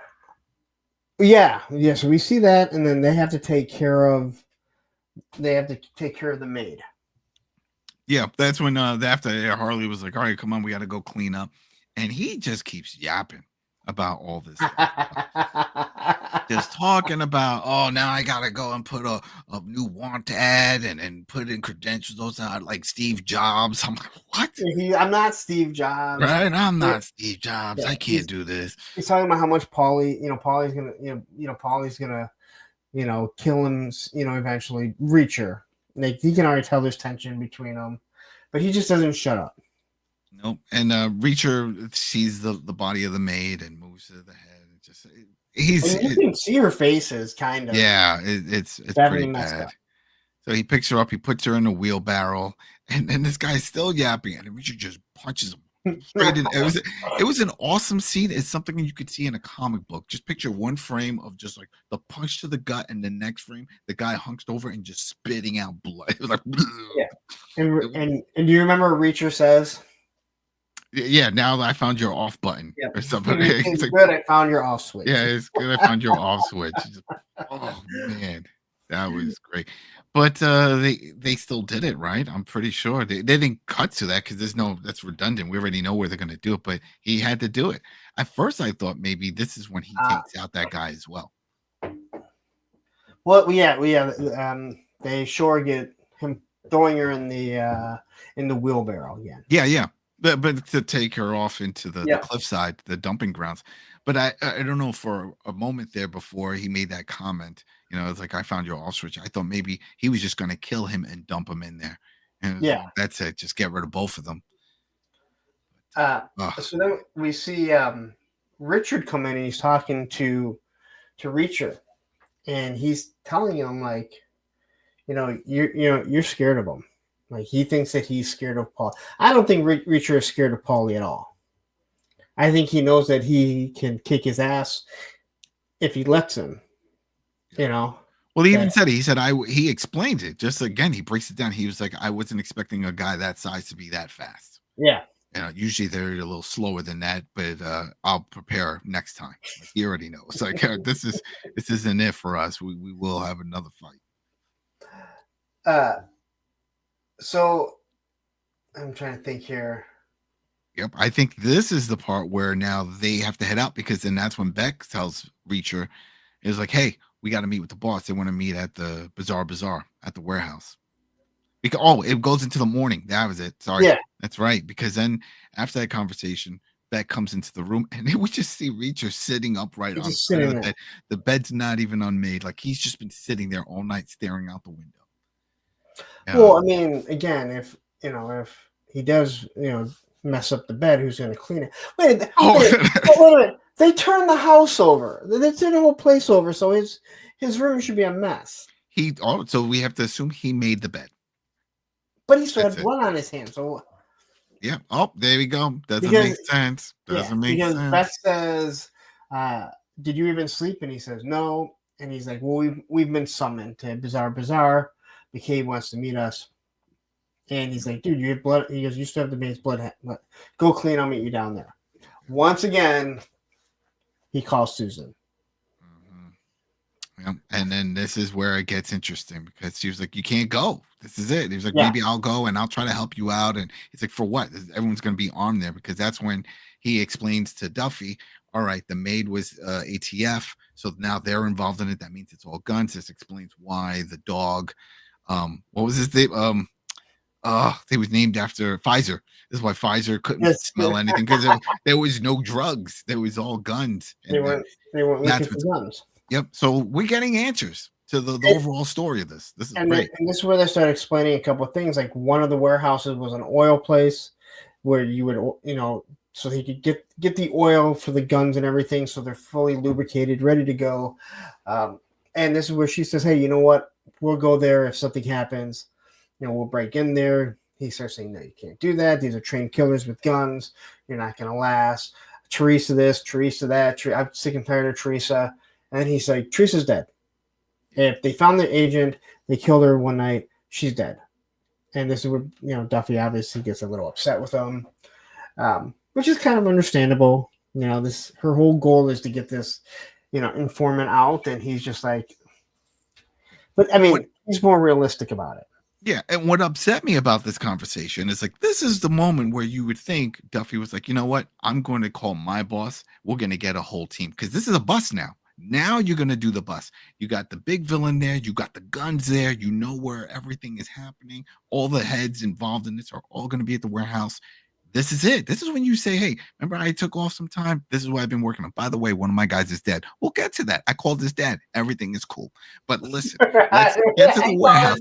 yeah. So we see that, and then they have to take care of the maid. Yeah, that's when after Harley was like, "All right, come on, we got to go clean up," and he just keeps yapping about all this stuff. Just talking about, oh, now I gotta go and put a new want ad and put in credentials like Steve Jobs. I'm like, what? I'm not Steve Jobs, right? I'm not Steve Jobs. Yeah, I can't do this. He's talking about how much Paulie, Paulie's gonna, kill him, eventually. Reacher, like he can already tell there's tension between them, but he just doesn't shut up. Nope. And Reacher sees the body of the maid and moves to the head. You can see her faces, kind of. Yeah, it's pretty bad. So he picks her up, he puts her in a wheelbarrow, and this guy's still yapping, and Reacher just punches him straight in. It was an awesome scene. It's something you could see in a comic book. Just picture one frame of just like the punch to the gut, and the next frame, the guy hunched over and just spitting out blood. It was like, yeah. And do you remember what Reacher says? Yeah, now I found your off button or something. It's like, good, I found your off switch. Yeah, it's good. I found your off switch. Oh man, that was great. But they still did it, right? I'm pretty sure they didn't cut to that because that's redundant. We already know where they're gonna do it, but he had to do it. At first, I thought maybe this is when he takes out that guy as well. Well, yeah. They sure get him throwing her in the wheelbarrow again. Yeah. But to take her off into the cliffside, the dumping grounds. But I don't know, for a moment there before he made that comment, it's like, I found your off switch. I thought maybe he was just going to kill him and dump him in there. And like, that's it. Just get rid of both of them. So then we see Richard come in and he's talking to Reacher, and he's telling him like, you're scared of him. Like, he thinks that he's scared of Paul. I don't think Reacher is scared of Paulie at all. I think he knows that he can kick his ass if he lets him. Well, he even said he explains it. Just again, he breaks it down. He was like, I wasn't expecting a guy that size to be that fast. Yeah. Usually they're a little slower than that, but I'll prepare next time. Like, he already knows. Like, this isn't it for us. We will have another fight. So I'm trying to think here. Yep. I think this is the part where now they have to head out, because then that's when Beck tells Reacher, is like, hey, we got to meet with the boss. They want to meet at the Bazaar at the warehouse. Because it goes into the morning. That was it. Sorry. Yeah. That's right. Because then after that conversation, Beck comes into the room, and we just see Reacher sitting upright on the bed. The bed's not even unmade. Like, he's just been sitting there all night staring out the window. Well, I mean, again, if he does, mess up the bed, who's going to clean it? Wait a minute. They turned the house over. They turned the whole place over, so his room should be a mess. So we have to assume he made the bed. But he still had blood on his hands. So yeah. Oh, there we go. Doesn't make sense. Because Beck says, "Did you even sleep?" And he says, "No." And he's like, "Well, we've been summoned to Bazaar. McCabe wants to meet us." And he's like, "Dude, you have blood." He goes, "You still have the mate's blood. Go clean. I'll meet you down there." Once again, he calls Susan. Mm-hmm. Yeah. And then this is where it gets interesting, because she was like, "You can't go. This is it." He was like, "Maybe I'll go and I'll try to help you out." And he's like, "For what? Everyone's going to be armed there," because that's when he explains to Duffy, all right, the maid was ATF, so now they're involved in it. That means it's all guns. This explains why the dog. What was his name? He was named after Pfizer. This is why Pfizer couldn't smell anything, because there was no drugs. There was all guns. They weren't looking for guns. Yep. So we're getting answers to the overall story of this. This is great. And this is where they start explaining a couple of things. Like, one of the warehouses was an oil place where you would, so he could get the oil for the guns and everything, so they're fully lubricated, ready to go. And this is where she says, "Hey, you know what? We'll go there if something happens. We'll break in there." He starts saying, "No, you can't do that. These are trained killers with guns. You're not going to last. Teresa this, Teresa that. I'm sick and tired of Teresa." And he's like, Teresa's dead. If they found the agent, they killed her one night, she's dead. And this is where, Duffy obviously gets a little upset with him, which is kind of understandable. Her whole goal is to get this, informant out, and he's just like, but I mean, he's more realistic about it. Yeah, and what upset me about this conversation is like, this is the moment where you would think Duffy was like, you know what? I'm going to call my boss. We're going to get a whole team because this is a bus now. Now you're going to do the bus. You got the big villain there. You got the guns there. You know where everything is happening. All the heads involved in this are all going to be at the warehouse. This is it. This is when you say, hey, remember I took off some time? This is what I've been working on. By the way, one of my guys is dead. We'll get to that. I called his dad. Everything is cool. But listen, let's get to the warehouse.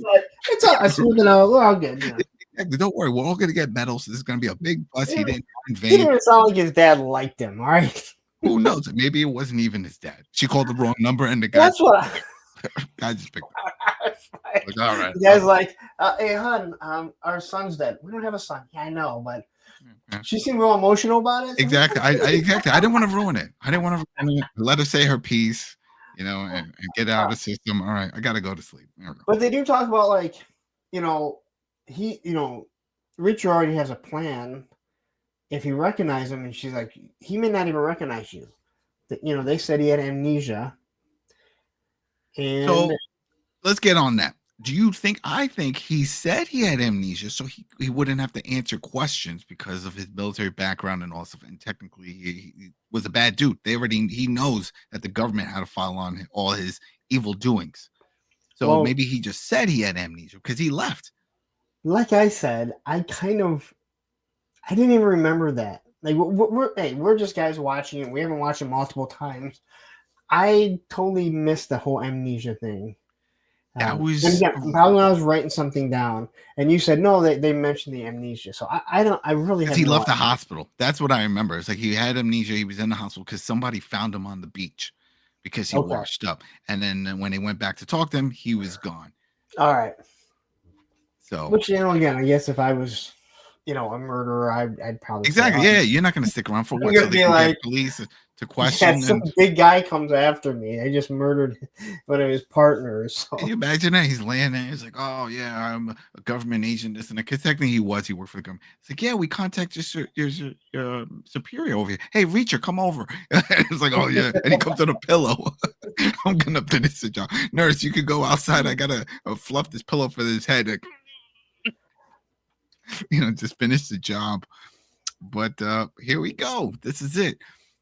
It's all smoothing out. We're all good. Exactly. Don't worry. We're all going to get medals. This is going to be a big bus. He didn't invade. He didn't sound like his dad liked him. All right. Who knows? Maybe it wasn't even his dad. She called the wrong number, and the guy. That's what. Guy just picked up. Like, all right. The guy's like, hey, hon, our son's dead. We don't have a son. Yeah, I know, but she seemed real emotional about it. Exactly. I didn't want to ruin it. I didn't want to ruin it. Let her say her piece, and get out of the system. All right, I got to go to sleep. But they do talk about like, Reacher already has a plan. If you recognize him, and she's like, he may not even recognize you. They said he had amnesia. And so let's get on that. Do you think? I think he said he had amnesia, so he wouldn't have to answer questions because of his military background and all stuff. And technically, he was a bad dude. He knows that the government had to file on all his evil doings. So maybe he just said he had amnesia because he left. Like I said, I didn't even remember that. Like we're just guys watching it. We haven't watched it multiple times. I totally missed the whole amnesia thing. That was probably when I was writing something down, and you said no. They mentioned the amnesia, so I really had. He left the hospital. That's what I remember. It's like he had amnesia. He was in the hospital because somebody found him on the beach because he washed up, and then when they went back to talk to him, he was gone. All right. So, which again, I guess if I was, a murderer, I'd probably exactly. Yeah, you're not going to stick around for what? So they can get police to question. Yeah, some big guy comes after me. I just murdered one of his partners. So. Can you imagine that? He's laying there. He's like, "Oh yeah, I'm a government agent." This and that. Because technically, he worked for the government. It's like, "Yeah, we contact your superior over here. Hey, Reacher, come over." It's like, "Oh yeah," and he comes on a pillow. I'm gonna finish the job. Nurse, you could go outside. I gotta fluff this pillow for his head. Just finish the job. But here we go. This is it.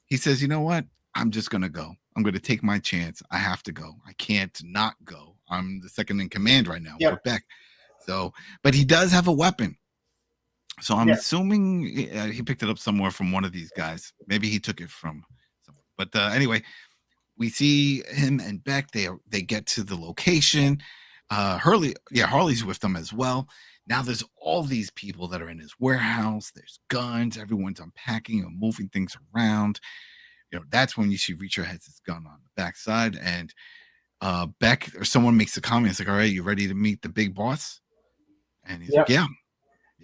He says, you know what? I'm just going to go. I'm going to take my chance. I have to go. I can't not go. I'm the second in command right now. We're Beck. So, but he does have a weapon. So I'm assuming he picked it up somewhere from one of these guys. Maybe he took it from someone. But anyway, we see him and Beck. They get to the location. Harley's with them as well. Now there's all these people that are in his warehouse. There's guns. Everyone's unpacking and moving things around. That's when you see Reacher has his gun on the backside, and Beck or someone makes a comment. It's like, all right, you ready to meet the big boss? And he's like, yeah,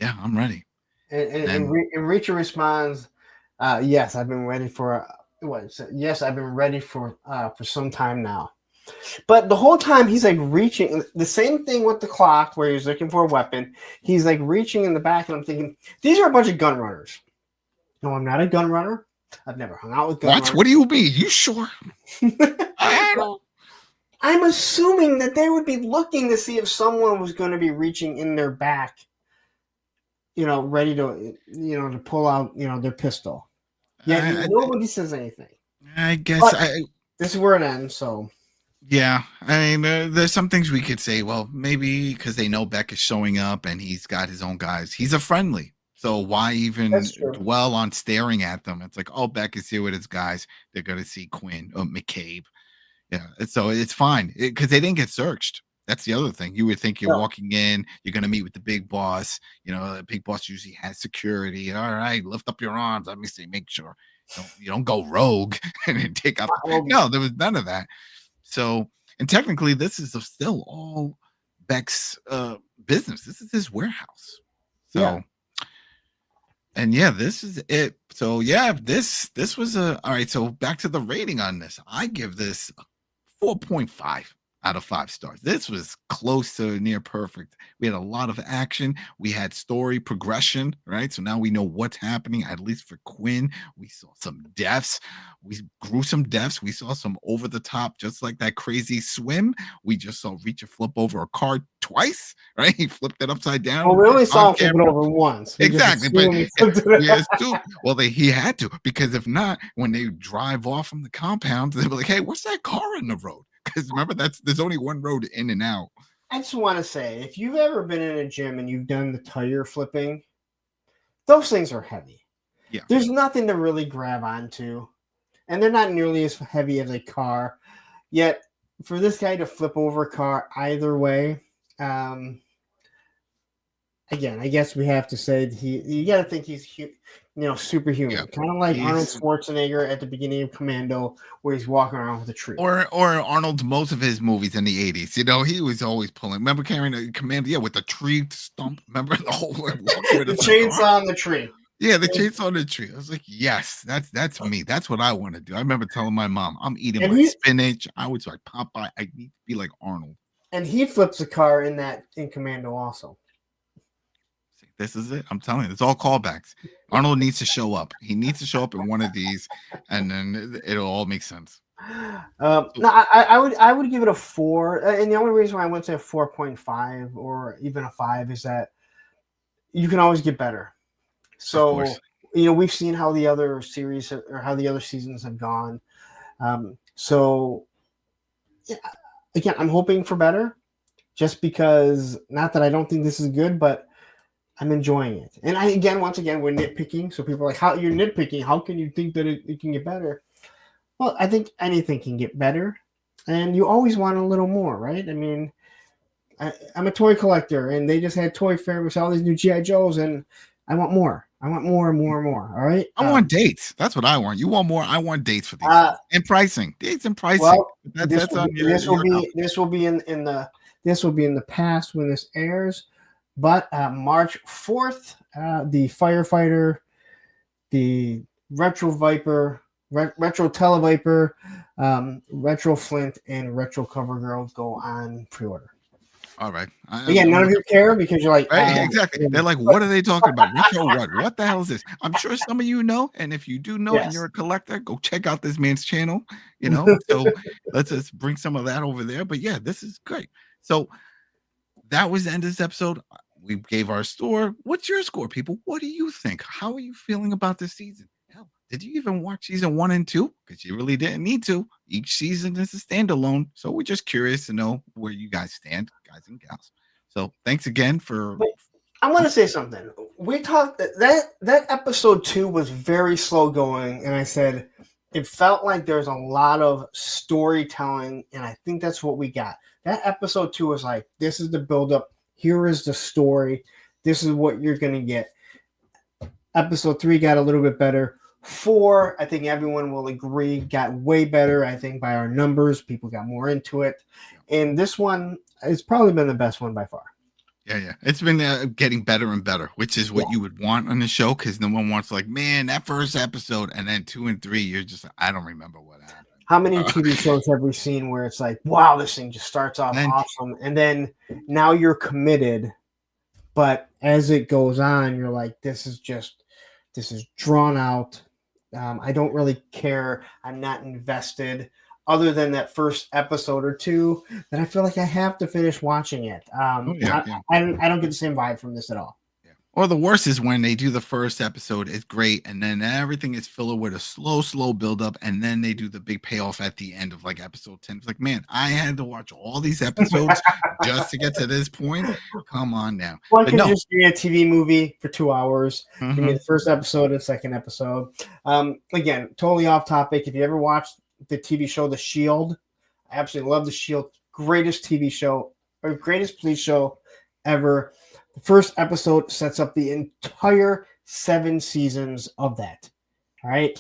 I'm ready. And Reacher responds, yes, I've been ready for some time now. But the whole time he's like reaching, the same thing with the clock where he's looking for a weapon. He's like reaching in the back, and I'm thinking, these are a bunch of gun runners. No, I'm not a gun runner. I've never hung out with gun runners. What do you mean? You sure? I'm assuming that they would be looking to see if someone was going to be reaching in their back, ready to, to pull out, their pistol. Yeah, nobody says anything. I guess this is where it ends, so. Yeah, I mean, there's some things we could say. Well, maybe because they know Beck is showing up and he's got his own guys. He's a friendly, so why even dwell on staring at them? It's like, oh, Beck is here with his guys. They're gonna see Quinn or McCabe. Yeah, so it's fine because they didn't get searched. That's the other thing. You would think you're walking in, you're gonna meet with the big boss. The big boss usually has security. All right, lift up your arms. Let me see. Make sure you don't go rogue and take out. No, there was none of that. So, and technically, this is still all Beck's business. This is his warehouse. So, and this is it. So, this was all right. So, back to the rating on this. I give this 4.5 out of 5 stars. This was close to near perfect. We had a lot of action. We had story progression, right? So now we know what's happening, at least for Quinn. We saw some deaths. We gruesome deaths. We saw some over the top, just like that crazy swim. We just saw Reacher flip over a car twice, right? He flipped it upside down Well, we only saw on him flip it camera. over once. We just Exactly, but assume he flipped it yeah, it's too well. He had to, because if not, when they drive off from the compound, they'll be like, "Hey, what's that car in the road?" Because remember, there's only one road in and out. I just want to say, if you've ever been in a gym and you've done the tire flipping, those things are heavy. Yeah. There's nothing to really grab onto, and they're not nearly as heavy as a car. Yet, for this guy to flip over a car either way, again, I guess we have to say you got to think he's superhuman, Yeah. kind of like Arnold Schwarzenegger at the beginning of Commando, where he's walking around with a tree. Or Arnold's most of his movies in the 80s. He was always pulling. Remember carrying a Commando, with the tree stump. Remember the whole the chainsaw on the tree. Yeah, the chainsaw on the tree. I was like, yes, that's me. That's what I want to do. I remember telling my mom, I'm eating my spinach. I was like, Popeye, I need to be like Arnold. And he flips a car in Commando also. This is it. I'm telling you, it's all callbacks. Arnold needs to show up. He needs to show up in one of these, and then it'll all make sense. No, I would give it a 4, and the only reason why I went to a 4.5 or even a 5 is that you can always get better. So we've seen how the other series or how the other seasons have gone. So yeah, again, I'm hoping for better, just because, not that I don't think this is good, but I'm enjoying it. And once again, we're nitpicking. So people are like, how you're nitpicking? How can you think that it can get better? Well, I think anything can get better, and you always want a little more, right? I mean, I'm a toy collector, and they just had Toy Fair with all these new G.I. Joes, and I want more. I want more and more and more. All right. I want dates. That's what I want. You want more? I want dates for these and pricing. Dates and pricing. Well, this will be in the past when this airs. But March 4th, the Firefighter, the Retro Viper, Retro Televiper, Retro Flint, and Retro Cover Girl go on pre-order. All right. Again, none of you care because you're like, right? Exactly. They're like, what are they talking about? Retro what? What the hell is this? I'm sure some of you know, and if you do know and you're a collector, go check out this man's channel. So let's just bring some of that over there. But yeah, this is great. So that was the end of this episode. We gave our score. What's your score, people? What do you think? How are you feeling about this season? Hell, did you even watch season 1 and 2? Because you really didn't need to. Each season is a standalone. So we're just curious to know where you guys stand, guys and gals. So thanks again for. I want to say something. We talked that episode 2 was very slow going, and I said it felt like there's a lot of storytelling, and I think that's what we got. That episode 2 was like, this is the buildup. Here is the story. This is what you're going to get. Episode 3 got a little bit better. 4, I think everyone will agree, got way better. I think by our numbers, people got more into it. And this one has probably been the best one by far. Yeah. It's been getting better and better, which is what you would want on the show, because no one wants that first episode, and then 2 and 3, you're just, I don't remember what happened. How many TV shows have we seen where it's like, wow, this thing just starts off awesome, and then now you're committed, but as it goes on, you're like, this is drawn out. I don't really care. I'm not invested, other than that first episode or 2 that I feel like I have to finish watching it. I don't get the same vibe from this at all. Or the worst is when they do the first episode, it's great, and then everything is filled with a slow build-up, and then they do the big payoff at the end of like episode 10. It's like, man, I had to watch all these episodes just to get to this point. Come on now. One can just be a TV movie for 2 hours. Give me the first episode and second episode. Again, totally off topic. If you ever watched the TV show The Shield, I absolutely love The Shield. Greatest TV show, or greatest police show ever. The first episode sets up the entire 7 seasons of that. All right.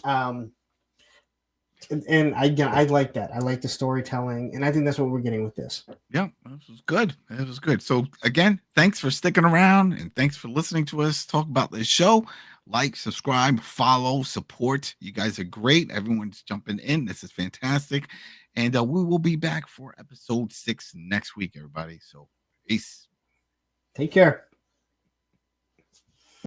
And I like that. I like the storytelling, and I think that's what we're getting with this. Yeah, this was good. It was good. So again, thanks for sticking around, and thanks for listening to us talk about this show. like, subscribe, follow, support. You guys are great. Everyone's jumping in. This is fantastic. And we will be back for episode 6 next week, everybody. So peace. Take care.